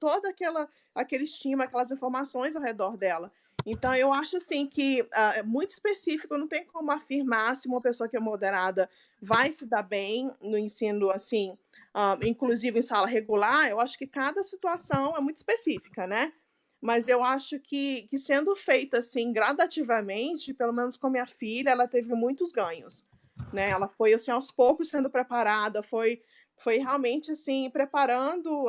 aquele estímulo, aquelas informações ao redor dela. Então, eu acho assim que é muito específico, não tem como afirmar se uma pessoa que é moderada vai se dar bem no ensino, assim, inclusive em sala regular. Eu acho que cada situação é muito específica, né? Mas eu acho que sendo feita assim gradativamente, pelo menos com minha filha, ela teve muitos ganhos, né? Ela foi assim aos poucos sendo preparada, foi realmente assim preparando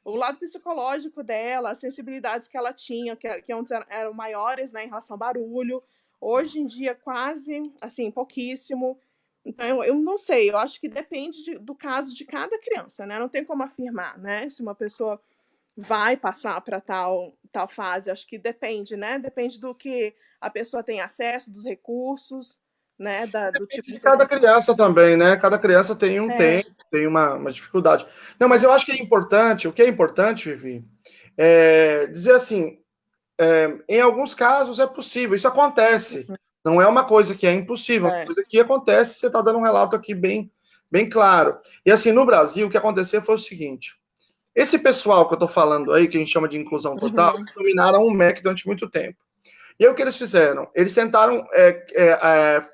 o lado psicológico dela, as sensibilidades que ela tinha, que antes eram maiores, né, em relação ao barulho, hoje em dia quase, assim, pouquíssimo. Então, eu não sei, eu acho que depende do caso de cada criança, né? Não tem como afirmar, né? Se uma pessoa vai passar para tal fase, acho que depende, né? Depende do que a pessoa tem acesso, dos recursos, né? Do tipo de De cada prevenção. criança também, né? Cada criança tem um É. tempo, tem uma dificuldade. Não, mas eu acho que é importante, o que é importante, Vivi, dizer assim, em alguns casos é possível, isso acontece. Não é uma coisa que é impossível, é uma coisa que acontece, você está dando um relato aqui bem, bem claro. E assim, no Brasil, o que aconteceu foi o seguinte: esse pessoal que eu estou falando aí, que a gente chama de inclusão total, eles dominaram o MEC durante muito tempo. E aí o que eles fizeram? Eles tentaram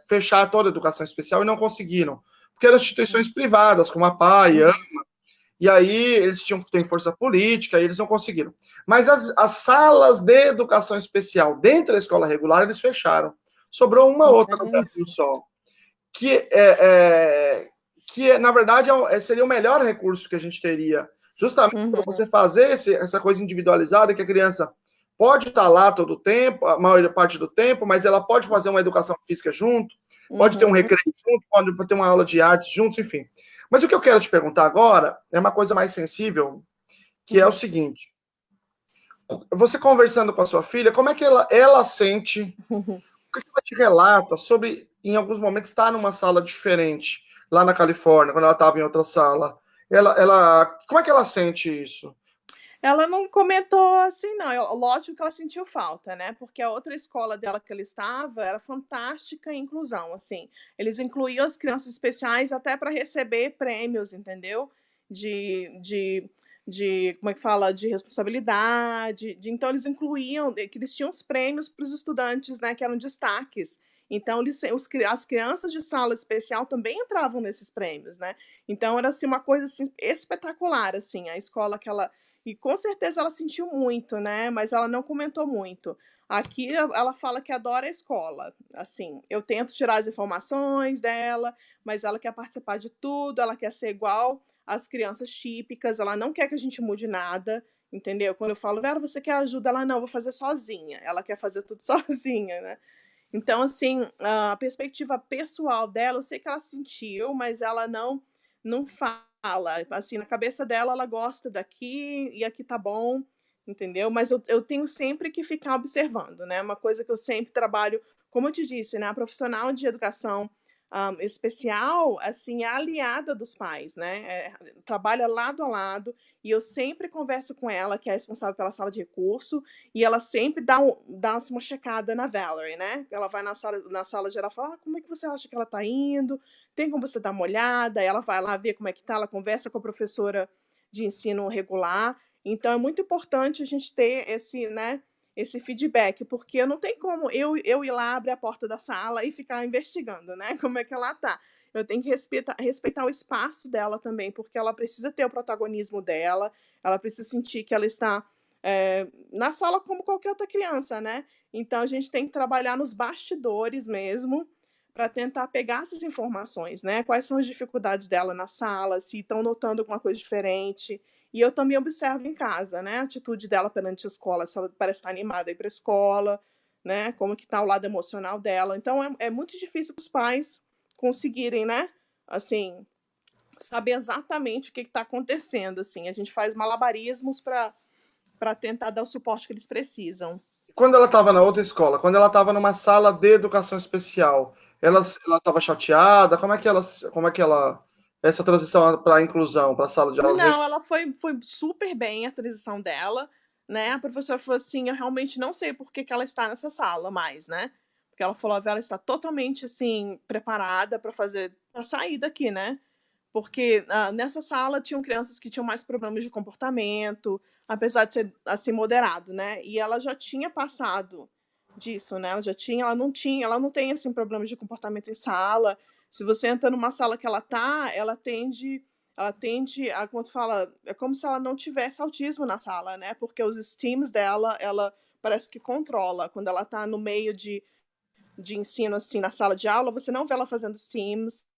fechar toda a educação especial e não conseguiram. Porque eram instituições privadas, como a PAI, e aí eles têm força política e eles não conseguiram. Mas as salas de educação especial dentro da escola regular, eles fecharam. Sobrou uma outra no Brasil só. Que na verdade, seria o melhor recurso que a gente teria. Justamente para você fazer essa coisa individualizada, que a criança pode estar lá todo o tempo, a maior parte do tempo, mas ela pode fazer uma educação física junto, pode ter um recreio junto, pode ter uma aula de arte junto, enfim. Mas o que eu quero te perguntar agora é uma coisa mais sensível, que é o seguinte: você conversando com a sua filha, como é que ela sente, o que ela te relata sobre, em alguns momentos, estar numa sala diferente, lá na Califórnia, quando ela estava em outra sala? Como é que ela sente isso? Ela não comentou assim, não. Lógico que ela sentiu falta, né? Porque a outra escola dela que ela estava era fantástica em inclusão, assim. Eles incluíam as crianças especiais até para receber prêmios, entendeu? De, como é que fala? De responsabilidade. Então, eles incluíam, que eles tinham os prêmios para os estudantes, né? Que eram destaques. Então, as crianças de sala especial também entravam nesses prêmios, né? Então, era assim, uma coisa assim, espetacular, assim. A escola que ela e com certeza ela sentiu muito, né? Mas ela não comentou muito. Aqui ela fala que adora a escola. Assim, eu tento tirar as informações dela, mas ela quer participar de tudo, ela quer ser igual às crianças típicas, ela não quer que a gente mude nada, entendeu? Quando eu falo, Vera, você quer ajuda? Ela, não, vou fazer sozinha. Ela quer fazer tudo sozinha, né? Então, assim, a perspectiva pessoal dela, eu sei que ela sentiu, mas ela não fala. Assim, na cabeça dela, ela gosta daqui e aqui tá bom, entendeu? Mas eu tenho sempre que ficar observando, né? Uma coisa que eu sempre trabalho, como eu te disse, né? A profissional de educação especial, assim, é aliada dos pais, né? Trabalha lado a lado e eu sempre converso com ela, que é responsável pela sala de recurso, e ela sempre dá uma checada na Valerie, né? Ela vai na sala geral e fala: como é que você acha que ela tá indo? Tem como você dar uma olhada? Ela vai lá ver como é que tá, ela conversa com a professora de ensino regular. Então é muito importante a gente ter esse feedback, porque não tem como eu ir lá, abrir a porta da sala e ficar investigando, né? Como é que ela tá. Eu tenho que respeitar o espaço dela também, porque ela precisa ter o protagonismo dela, ela precisa sentir que ela está na sala como qualquer outra criança, né? Então a gente tem que trabalhar nos bastidores mesmo para tentar pegar essas informações, né? Quais são as dificuldades dela na sala, se estão notando alguma coisa diferente. E eu também observo em casa, né? A atitude dela perante a escola, se ela parece estar animada a ir para a escola, né? Como que está o lado emocional dela. Então é muito difícil para os pais conseguirem, né? Assim, saber exatamente o que está acontecendo. Assim, a gente faz malabarismos para tentar dar o suporte que eles precisam. Quando ela estava na outra escola, quando ela estava numa sala de educação especial, ela estava chateada? Como é que ela, essa transição para a inclusão, para a sala de aula? Não, ela foi super bem a transição dela, né? A professora falou assim: eu realmente não sei por que ela está nessa sala mais, né? Porque ela falou que ela está totalmente assim preparada para fazer a sair daqui, né? Porque nessa sala tinham crianças que tinham mais problemas de comportamento, apesar de ser assim moderado, né? E ela já tinha passado disso, né? Ela não tem assim problemas de comportamento em sala. Se você entra numa sala que ela tá, ela tende a, como tu fala, é como se ela não tivesse autismo na sala, né? Porque os steams dela, ela parece que controla. Quando ela tá no meio de ensino, assim, na sala de aula, você não vê ela fazendo steams,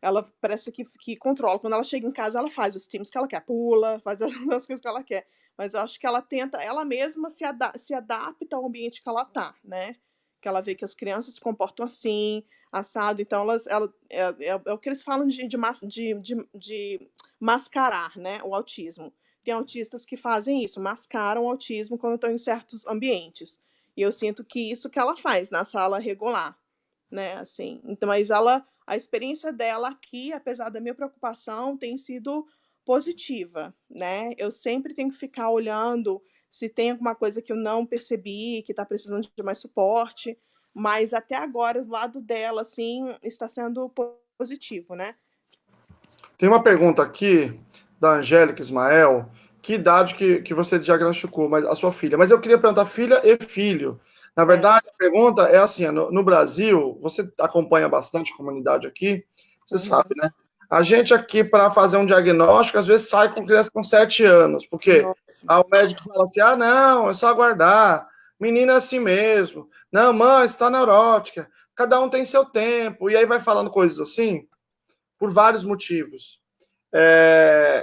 ela parece que controla. Quando ela chega em casa, ela faz os teams que ela quer, pula, faz as coisas que ela quer. Mas eu acho que ela tenta, ela mesma se adapta ao ambiente que ela tá, né? Que ela vê que as crianças se comportam assim, assado. Então, é o que eles falam de mascarar, né? O autismo. Tem autistas que fazem isso, mascaram o autismo quando estão em certos ambientes. E eu sinto que isso que ela faz na sala regular, né? Assim, então, mas a experiência dela aqui, apesar da minha preocupação, tem sido positiva, né? Eu sempre tenho que ficar olhando se tem alguma coisa que eu não percebi, que está precisando de mais suporte, mas até agora o lado dela, assim, está sendo positivo, né? Tem uma pergunta aqui da Angélica Ismael. Que idade que você diagnosticou mas, a sua filha? Mas eu queria perguntar filha e filho. Na É. verdade, a pergunta é assim: no Brasil, você acompanha bastante a comunidade aqui, você sabe, Uhum. né? A gente aqui, para fazer um diagnóstico, às vezes sai com criança com 7 anos, porque Nossa. o médico fala assim: ah, não, é só aguardar, menina é assim mesmo, não, mãe, está neurótica, cada um tem seu tempo, e aí vai falando coisas assim, por vários motivos.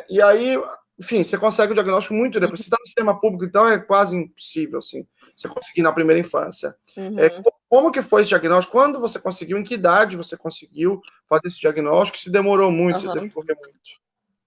E aí, enfim, você consegue o diagnóstico muito depois. Se está no sistema público, então é quase impossível, assim, você conseguir na primeira infância. Uhum. Como que foi esse diagnóstico? Quando você conseguiu? Em que idade você conseguiu fazer esse diagnóstico? Se demorou muito, se teve Uhum. que correr muito.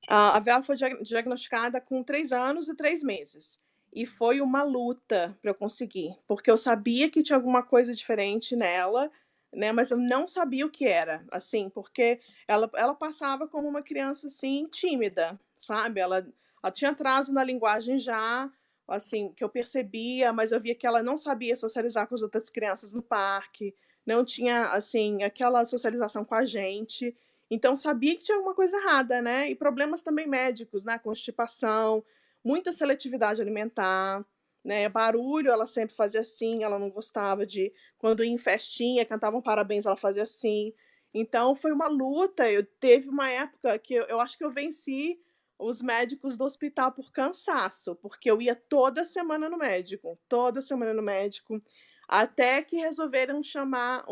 A Vera foi diagnosticada com 3 anos e 3 meses. E foi uma luta para eu conseguir, porque eu sabia que tinha alguma coisa diferente nela, né? Mas eu não sabia o que era, assim, porque ela passava como uma criança assim tímida, sabe? Ela tinha atraso na linguagem já, assim, que eu percebia, mas eu via que ela não sabia socializar com as outras crianças no parque, não tinha assim aquela socialização com a gente. Então sabia que tinha alguma coisa errada, né? E problemas também médicos, né? Constipação, muita seletividade alimentar, né? Barulho, ela sempre fazia assim, ela não gostava de quando ia em festinha, cantavam parabéns, ela fazia assim. Então foi uma luta. Eu teve uma época que eu acho que eu venci os médicos do hospital por cansaço, porque eu ia toda semana no médico, toda semana no médico, até que resolveram chamar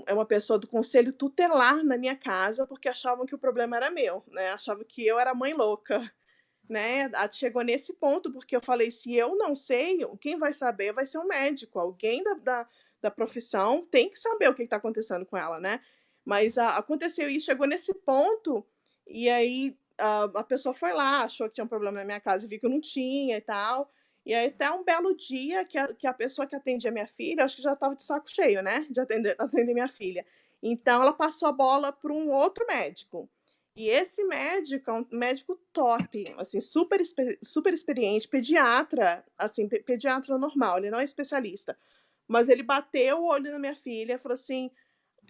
é uma pessoa do conselho tutelar na minha casa, porque achavam que o problema era meu, né? Achavam que eu era mãe louca, né? Chegou nesse ponto, porque eu falei: se eu não sei, quem vai saber vai ser um médico, alguém da profissão tem que saber o que está acontecendo com ela, né? Mas aconteceu isso, chegou nesse ponto, e aí a pessoa foi lá, achou que tinha um problema na minha casa e viu que eu não tinha e tal. E aí, até um belo dia que a pessoa que atendia minha filha, acho que já estava de saco cheio, né? De atender minha filha. Então, ela passou a bola para um outro médico. E esse médico é um médico top, assim, super experiente, pediatra, assim, pediatra normal, ele não é especialista. Mas ele bateu o olho na minha filha e falou assim: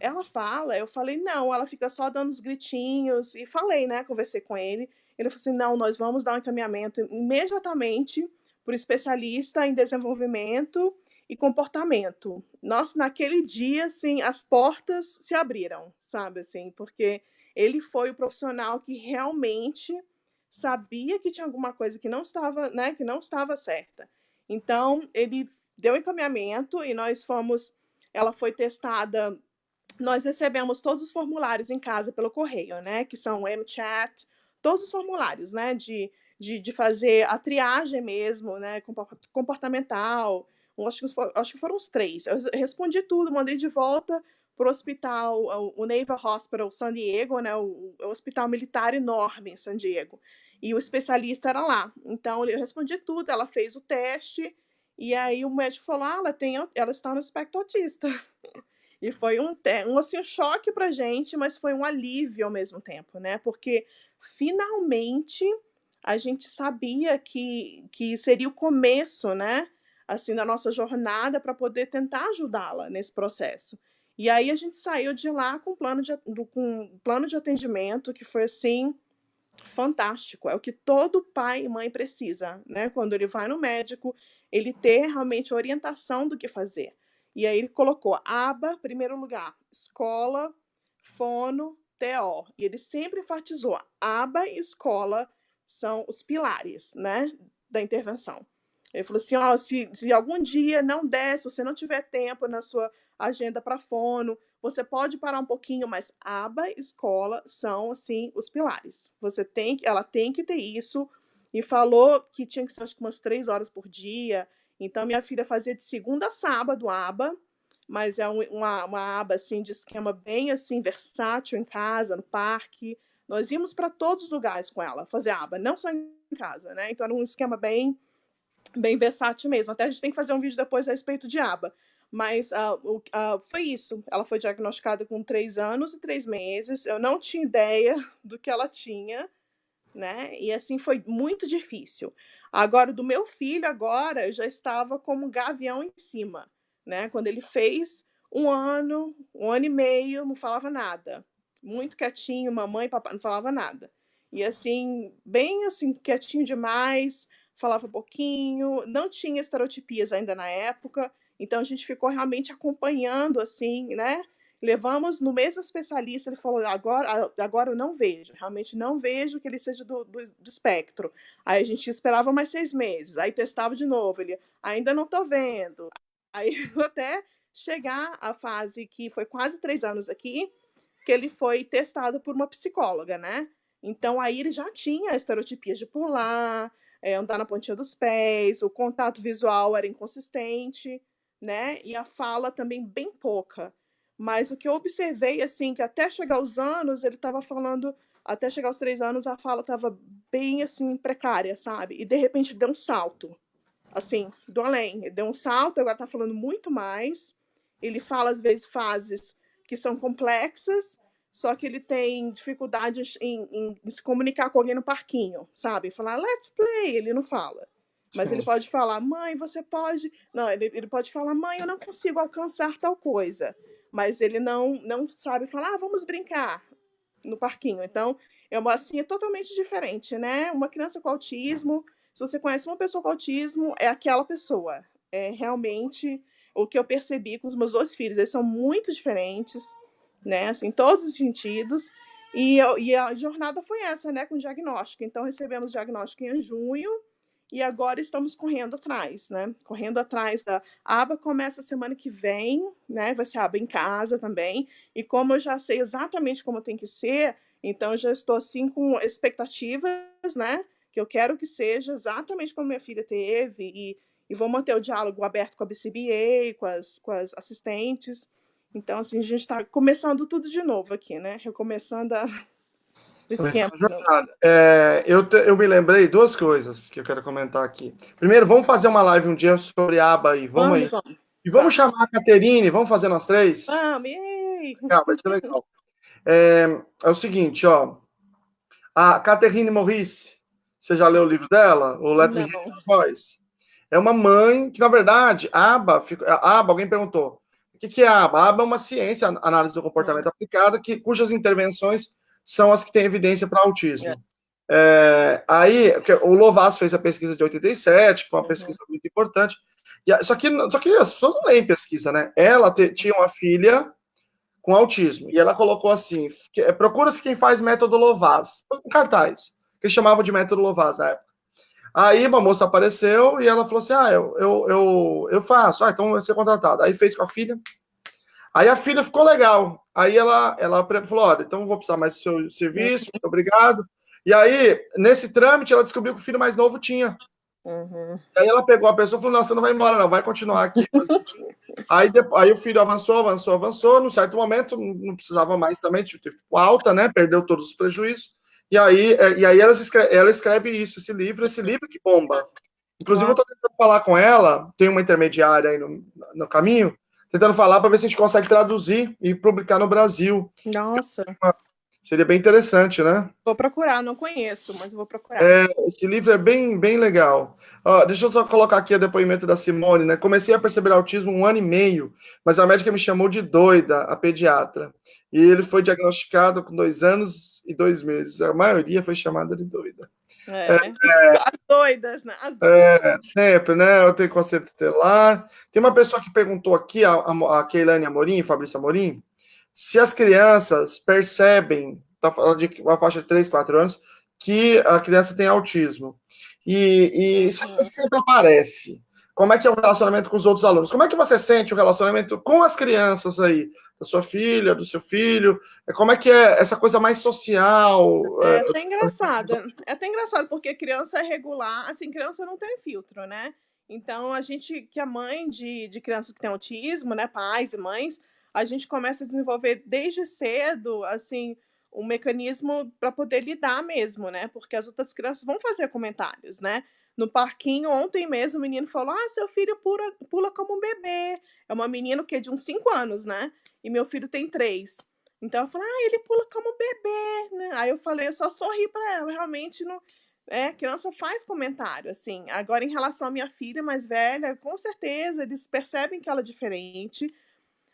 ela fala? Eu falei: não, ela fica só dando os gritinhos. E falei, né? Conversei com ele. Ele falou assim: não, nós vamos dar um encaminhamento imediatamente para o especialista em desenvolvimento e comportamento. Nossa, naquele dia, assim, as portas se abriram, sabe, assim, porque ele foi o profissional que realmente sabia que tinha alguma coisa que não estava, né, que não estava certa. Então, ele deu encaminhamento e nós fomos, ela foi testada, nós recebemos todos os formulários em casa pelo correio, né? Que são o MChat, todos os formulários, né? De fazer a triagem mesmo, né? Comportamental. Acho que foram os 3. Eu respondi tudo, mandei de volta para o hospital, o Naval Hospital San Diego, né? O hospital militar enorme em San Diego. e o especialista era lá. Então, eu respondi tudo, ela fez o teste, e aí o médico falou: ah, ela está no espectro autista. E foi assim, um choque pra gente, mas foi um alívio ao mesmo tempo, né? Porque finalmente a gente sabia que seria o começo, né? Assim, da nossa jornada para poder tentar ajudá-la nesse processo. E aí a gente saiu de lá com um plano de atendimento que foi assim fantástico. É o que todo pai e mãe precisa, né? Quando ele vai no médico, ele ter realmente orientação do que fazer. E aí ele colocou aba, primeiro lugar, escola, fono, TO. E ele sempre enfatizou, aba e escola são os pilares, né, da intervenção. Ele falou assim, ó, se algum dia não der, se você não tiver tempo na sua agenda para fono, você pode parar um pouquinho, mas aba, escola são assim os pilares. Ela tem que ter isso. E falou que tinha que ser acho que umas 3 horas por dia. Então minha filha fazia de segunda a sábado aba, mas é uma aba assim de esquema bem assim versátil em casa, no parque. Nós íamos para todos os lugares com ela fazer aba, não só em casa, né? Então era um esquema bem versátil mesmo. Até a gente tem que fazer um vídeo depois a respeito de aba. Mas foi isso. Ela foi diagnosticada com 3 anos e 3 meses. Eu não tinha ideia do que ela tinha, né? E assim foi muito difícil. Agora, do meu filho, agora, eu já estava como um gavião em cima, né? Quando ele fez 1 ano e meio, não falava nada. Muito quietinho, mamãe e papai, não falava nada. E assim, bem assim, quietinho demais, falava pouquinho, não tinha estereotipias ainda na época, então a gente ficou realmente acompanhando, assim, né? Levamos no mesmo especialista, ele falou, agora eu não vejo, realmente não vejo que ele seja do espectro. Aí a gente esperava mais 6 meses, aí testava de novo, ele, ainda não tô vendo. Aí até chegar à fase que foi quase 3 anos aqui, que ele foi testado por uma psicóloga, né? Então aí ele já tinha estereotipias de pular, andar na pontinha dos pés, o contato visual era inconsistente, né? E a fala também bem pouca. Mas o que eu observei, assim, que até chegar aos anos, ele estava falando, até chegar aos 3 anos, a fala estava bem, assim, precária, sabe? E de repente deu um salto, assim, do além. Ele deu um salto, agora está falando muito mais. Ele fala, às vezes, frases que são complexas, só que ele tem dificuldades em se comunicar com alguém no parquinho, sabe? Falar, let's play, ele não fala. Mas ele Sim. pode falar, mãe, você pode. Não, ele pode falar, mãe, eu não consigo alcançar tal coisa. Mas ele não sabe falar, vamos brincar no parquinho. Então, assim, é totalmente diferente, né? Uma criança com autismo, se você conhece uma pessoa com autismo, é aquela pessoa. É realmente o que eu percebi com os meus 2 filhos. Eles são muito diferentes, né? Assim, em todos os sentidos. E a jornada foi essa, né? Com o diagnóstico. Então, recebemos o diagnóstico em junho e agora estamos correndo atrás, né? Correndo atrás da aba começa a semana que vem, né? Vai ser aba em casa também. E como eu já sei exatamente como tem que ser, então eu já estou assim com expectativas, né? Que eu quero que seja exatamente como minha filha teve e vou manter o diálogo aberto com a BCBA, com as assistentes. Então, assim, a gente está começando tudo de novo aqui, né? Recomeçando o esquema Começando a de novo. jornada. Eu me lembrei 2 coisas que eu quero comentar aqui. Primeiro, vamos fazer uma live um dia sobre aba aí. Vamos Vamos, aí. vamos, E vamos vamos. chamar a Caterine, vamos fazer nós 3? Vamos, yay! Legal, vai ser legal. É o seguinte, ó. A Catherine Maurice, você já leu o livro dela? O Let Me Hear Não. Your Voice? É uma mãe que, na verdade, aba, alguém perguntou, o que é aba? A aba é uma ciência, análise do comportamento aplicada, cujas intervenções são as que têm evidência para autismo. Aí, o Lovaas fez a pesquisa de 87, que foi uma pesquisa muito importante, só que as pessoas não leem pesquisa, né? Ela tinha uma filha com autismo. E ela colocou assim: procura-se quem faz método Lovaas. Um cartaz, que eles chamavam de método Lovaas na época. Aí uma moça apareceu e ela falou assim: eu faço. Então vai ser contratada. Aí fez com a filha. Aí a filha ficou legal. Aí ela falou: olha, então vou precisar mais do seu serviço, muito obrigado. E aí, nesse trâmite, ela descobriu que o filho mais novo tinha. Aí ela pegou a pessoa e falou: não, você não vai embora, não, vai continuar aqui. Aí o filho avançou. Num certo momento, não precisava mais também, teve alta, né? Perdeu todos os prejuízos. E aí ela escreve isso, esse livro que bomba. Inclusive, eu Uau, estou tentando falar com ela, tem uma intermediária aí no caminho, tentando falar para ver se a gente consegue traduzir e publicar no Brasil. nossa, Seria bem interessante, né? vou procurar, não conheço, mas vou procurar. Esse livro é bem legal. Ó, deixa eu só colocar aqui o depoimento da Simone, né? Comecei a perceber autismo 1 ano e meio, mas a médica me chamou de doida, a pediatra. E ele foi diagnosticado com 2 anos e 2 meses. A maioria foi chamada de doida. É. As doidas, né? As doidas. Sempre, né? Eu tenho conceito tutelar. Tem uma pessoa que perguntou aqui, a Keilane Amorim, Fabrício Amorim, se as crianças percebem, tá falando de uma faixa de 3, 4 anos, que a criança tem autismo. E isso Uhum. sempre aparece. Como é que é o relacionamento com os outros alunos? Como é que você sente o relacionamento com as crianças aí? Da sua filha, do seu filho? Como é que é essa coisa mais social? É até engraçado. É até engraçado, porque criança é regular, assim, criança não tem filtro, né? Então, a gente, que é mãe de crianças que têm autismo, né, pais e mães, a gente começa a desenvolver desde cedo, assim, um mecanismo para poder lidar mesmo, né? Porque as outras crianças vão fazer comentários, né? No parquinho, ontem mesmo, o menino falou: Ah, seu filho pula como um bebê. É uma menina que é de uns 5 anos, né? E meu filho tem 3. Então eu falei: Ah, ele pula como um bebê, né? Aí eu falei, eu só sorri para ela, realmente não. É, criança faz comentário, assim. Agora, em relação à minha filha mais velha, com certeza eles percebem que ela é diferente,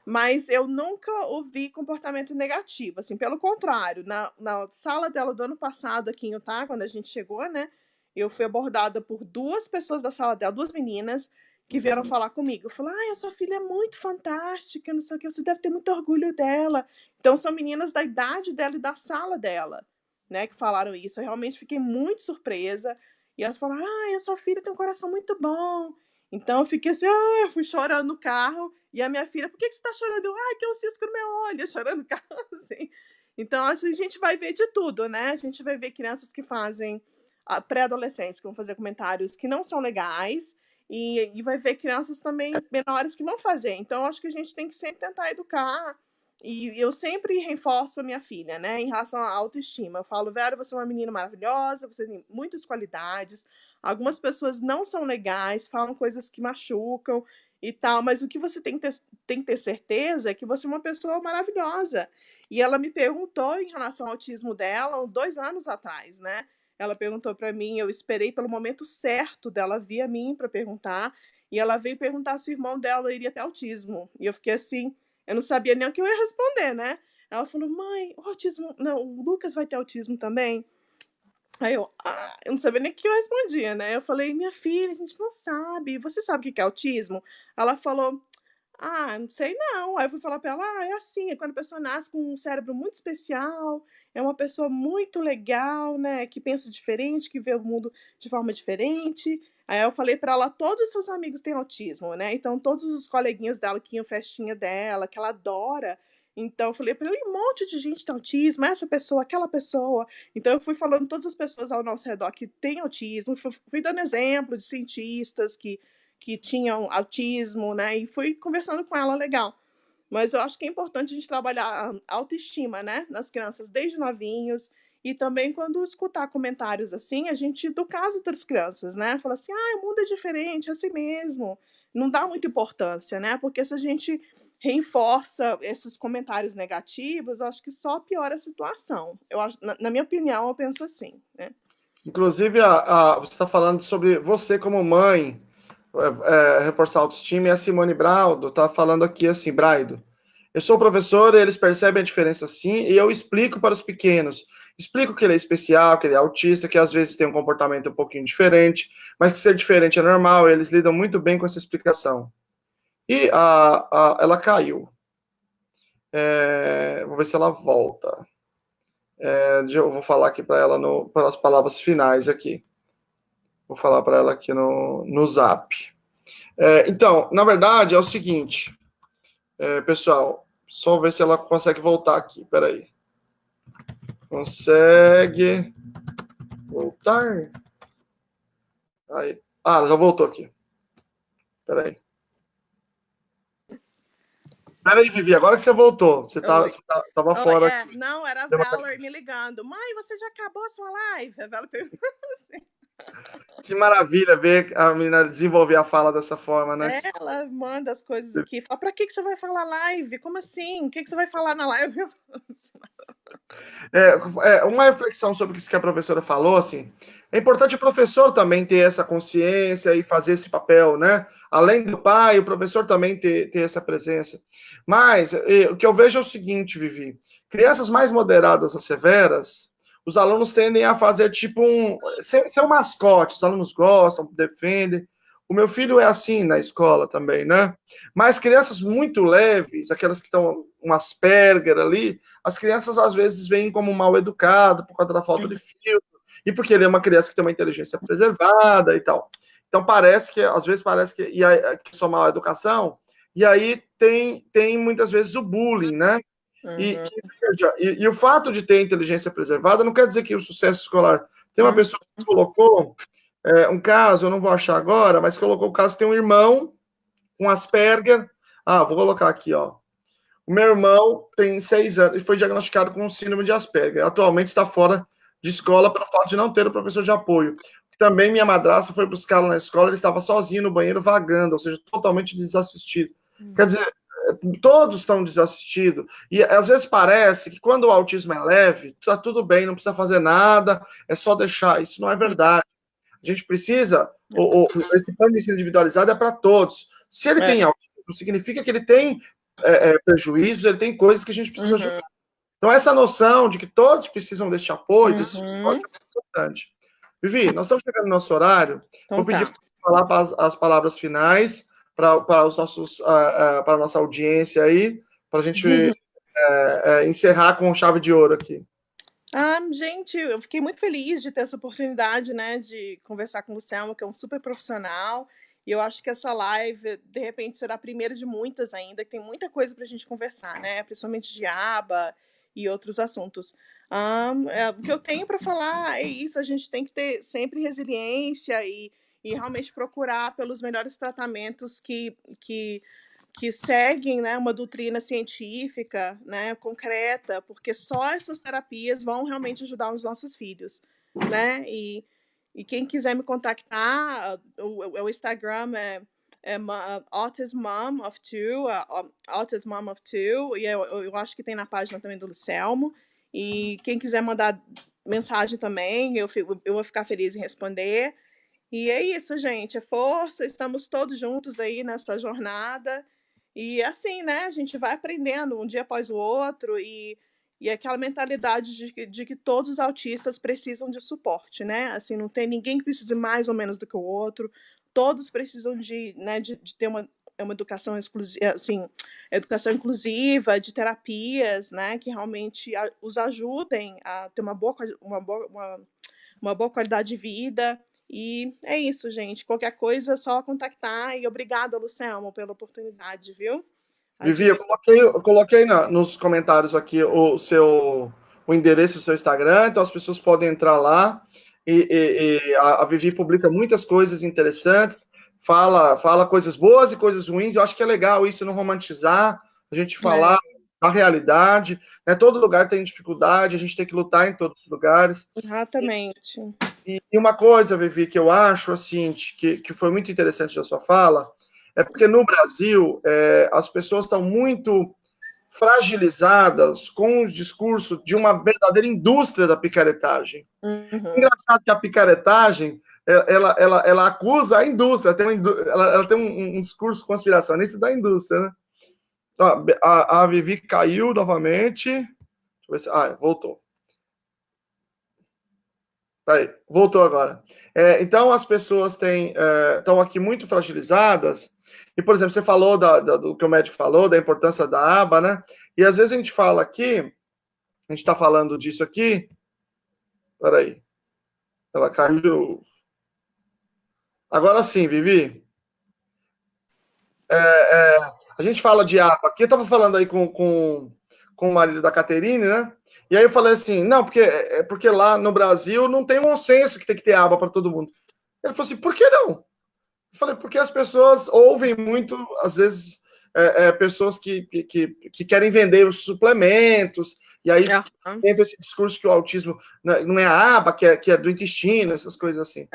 mas eu nunca ouvi comportamento negativo, assim, pelo contrário, na sala dela do ano passado aqui em Utah, quando a gente chegou, né, eu fui abordada por 2 pessoas da sala dela, 2 meninas, que vieram falar comigo. Eu falei: Ai, a sua filha é muito fantástica, não sei o que, você deve ter muito orgulho dela. Então, são meninas da idade dela e da sala dela, né, que falaram isso. Eu realmente fiquei muito surpresa. E elas falaram: Ai, a sua filha tem um coração muito bom. Então, eu fiquei assim, eu fui chorando no carro. E a minha filha: Por que você tá chorando? Eu: Ai, que é um cisco no meu olho, chorando no carro, assim. Então, acho que a gente vai ver de tudo, né? A gente vai ver crianças que fazem, pré-adolescentes, que vão fazer comentários que não são legais, e vai ver crianças também menores que vão fazer. Então, acho que a gente tem que sempre tentar educar. E eu sempre reforço a minha filha, né, em relação à autoestima. Eu falo: Vera, você é uma menina maravilhosa, você tem muitas qualidades. Algumas pessoas não são legais, falam coisas que machucam e tal, mas o que você tem que ter certeza é que você é uma pessoa maravilhosa. E ela me perguntou em relação ao autismo dela 2 anos atrás, né? Ela perguntou para mim, eu esperei pelo momento certo dela vir a mim para perguntar, e ela veio perguntar se o irmão dela iria ter autismo. E eu fiquei assim, eu não sabia nem o que eu ia responder, né? Ela falou: Mãe, o autismo, não, o Lucas vai ter autismo também? Aí eu não sabia nem o que eu respondia, né? Eu falei: Minha filha, a gente não sabe. Você sabe o que é autismo? Ela falou: Ah, não sei não. Aí eu fui falar pra ela: Ah, é assim, é quando a pessoa nasce com um cérebro muito especial, é uma pessoa muito legal, né? Que pensa diferente, que vê o mundo de forma diferente. Aí eu falei pra ela: Todos os seus amigos têm autismo, né? Então, todos os coleguinhas dela que iam festinha dela, que ela adora. Então, eu falei pra ela: Um monte de gente tem autismo, essa pessoa, aquela pessoa. Então, eu fui falando todas as pessoas ao nosso redor que têm autismo, fui dando exemplo de cientistas que tinham autismo, né? E fui conversando com ela legal. Mas eu acho que é importante a gente trabalhar a autoestima, né? Nas crianças desde novinhos. E também quando escutar comentários assim, a gente educar as outras crianças, né? Falar assim: Ah, o mundo é diferente, é assim mesmo. Não dá muita importância, né? Porque se a gente reforça esses comentários negativos, eu acho que só piora a situação. Eu acho, na minha opinião, eu penso assim, né? Inclusive, você está falando sobre você como mãe, reforçar a autoestima, e a Simone Braudo está falando aqui assim, Braido, eu sou professor, eles percebem a diferença sim, e eu explico para os pequenos. Explico que ele é especial, que ele é autista, que às vezes tem um comportamento um pouquinho diferente, mas que ser diferente é normal, eles lidam muito bem com essa explicação. E ela caiu. Vou ver se ela volta. Eu vou falar aqui para ela pelas palavras finais aqui. Vou falar para ela aqui no Zap. Então, na verdade, é o seguinte, pessoal, só ver se ela consegue voltar aqui. Peraí. Consegue voltar? Aí. Ela já voltou aqui. Peraí. Peraí, Vivi, agora que você voltou, Oi. tava Oi, fora aqui. não, era a Deu uma Valor me ligando. Mãe, você já acabou a sua live? A Valor perguntou assim. Que maravilha ver a menina desenvolver a fala dessa forma, né? Ela manda as coisas aqui. Fala, pra que você vai falar live? Como assim? O que você vai falar na live? Uma reflexão sobre isso que a professora falou, assim, é importante o professor também ter essa consciência e fazer esse papel, né? Além do pai, o professor também ter essa presença. Mas o que eu vejo é o seguinte, Vivi, crianças mais moderadas a severas, os alunos tendem a fazer tipo ser um mascote, os alunos gostam, defendem. O meu filho é assim na escola também, né? Mas crianças muito leves, aquelas que estão um Asperger ali, as crianças às vezes veem como mal educado por causa da falta de filtro, e porque ele é uma criança que tem uma inteligência preservada e tal. Então às vezes parece que só mal educação, e aí tem muitas vezes o bullying, né? E, Uhum. e o fato de ter inteligência preservada não quer dizer que o sucesso escolar. Tem uma pessoa que colocou um caso, eu não vou achar agora, mas colocou o caso que tem um irmão com Asperger. Ah, vou colocar aqui, ó. O meu irmão tem 6 anos e foi diagnosticado com síndrome de Asperger. Atualmente está fora de escola pelo fato de não ter o professor de apoio. Também minha madrasta foi buscá-lo na escola, ele estava sozinho no banheiro vagando, ou seja, totalmente desassistido. Quer dizer, todos estão desassistidos. E às vezes parece que quando o autismo é leve, está tudo bem, não precisa fazer nada, é só deixar. Isso não é verdade. A gente precisa, esse plano de ensino individualizado é para todos. Se ele tem autismo, significa que ele tem prejuízos, ele tem coisas que a gente precisa ajudar. Então, essa noção de que todos precisam desse apoio, desse suporte, é muito importante. Vivi, nós estamos chegando no nosso horário. Então Vou pedir tá. para falar as palavras finais para os nossos, para a nossa audiência aí, para a gente encerrar com chave de ouro aqui. Gente, eu fiquei muito feliz de ter essa oportunidade, né, de conversar com o Luciano, que é um super profissional. E eu acho que essa live, de repente, será a primeira de muitas ainda, que tem muita coisa para a gente conversar, né? Principalmente de aba e outros assuntos. O que eu tenho para falar é isso: a gente tem que ter sempre resiliência e realmente procurar pelos melhores tratamentos que seguem, né, uma doutrina científica, né, concreta, porque só essas terapias vão realmente ajudar os nossos filhos, né? E quem quiser me contactar, o Instagram é Autism Mom of Two, Autism Mom of Two, e eu acho que tem na página também do Lucelmo. E quem quiser mandar mensagem também, eu vou ficar feliz em responder. E é isso, gente. É força, estamos todos juntos aí nessa jornada. E assim, né? A gente vai aprendendo um dia após o outro e aquela mentalidade de que todos os autistas precisam de suporte, né? Assim, não tem ninguém que precise mais ou menos do que o outro. Todos precisam de ter uma educação exclusiva, assim, educação inclusiva, de terapias, né? Que realmente os ajudem a ter uma boa qualidade de vida. E é isso, gente. Qualquer coisa é só contactar. E obrigada, Luciano, pela oportunidade, viu? A Vivi, gente... eu coloquei nos comentários aqui o endereço do seu Instagram, então as pessoas podem entrar lá. E a Vivi publica muitas coisas interessantes, fala coisas boas e coisas ruins. Eu acho que é legal isso, não romantizar, a gente falar a realidade. Né? Todo lugar tem dificuldade, a gente tem que lutar em todos os lugares. Exatamente. E uma coisa, Vivi, que eu acho assim, que foi muito interessante da sua fala, é porque no Brasil as pessoas estão muito fragilizadas com o discurso de uma verdadeira indústria da picaretagem. Engraçado que a picaretagem ela acusa a indústria, ela tem um discurso conspiracionista da indústria, né? A Vivi caiu novamente. Deixa eu ver se, voltou. Aí, voltou agora. Então, as pessoas estão aqui muito fragilizadas. E, por exemplo, você falou do que o médico falou, da importância da aba, né? E às vezes a gente fala aqui, a gente está falando disso aqui. Peraí. Ela caiu de novo. Agora sim, Vivi. A gente fala de aba aqui. Eu estava falando aí com o marido da Caterine, né? E aí eu falei assim, não, porque lá no Brasil não tem um consenso que tem que ter aba para todo mundo. Ele falou assim, por que não? Eu falei, porque as pessoas ouvem muito, às vezes, pessoas que querem vender os suplementos, e aí entra esse discurso que o autismo não é a aba, que é do intestino, essas coisas assim.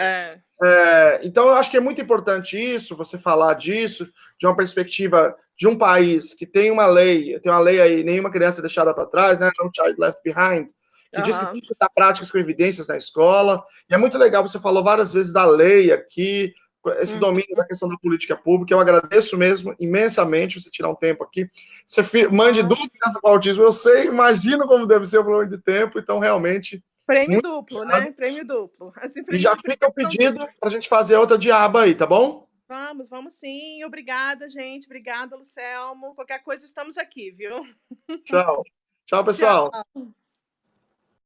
Então, eu acho que é muito importante isso, você falar disso, de uma perspectiva de um país que tem uma lei aí, nenhuma criança deixada para trás, né? No Child Left Behind, que diz que tem que dar práticas com evidências na escola. E é muito legal, você falou várias vezes da lei aqui, esse domínio da questão da política pública. Eu agradeço mesmo imensamente você tirar um tempo aqui. Você mande 2 crianças com autismo, eu sei, imagino como deve ser o problema de tempo, então realmente. Prêmio duplo, né? Prêmio duplo. Assim, e já fica o pedido para a gente fazer outra diaba aí, tá bom? Vamos sim. Obrigada, gente. Obrigada, Lucelmo. Qualquer coisa, estamos aqui, viu? Tchau. Tchau, pessoal. Tchau.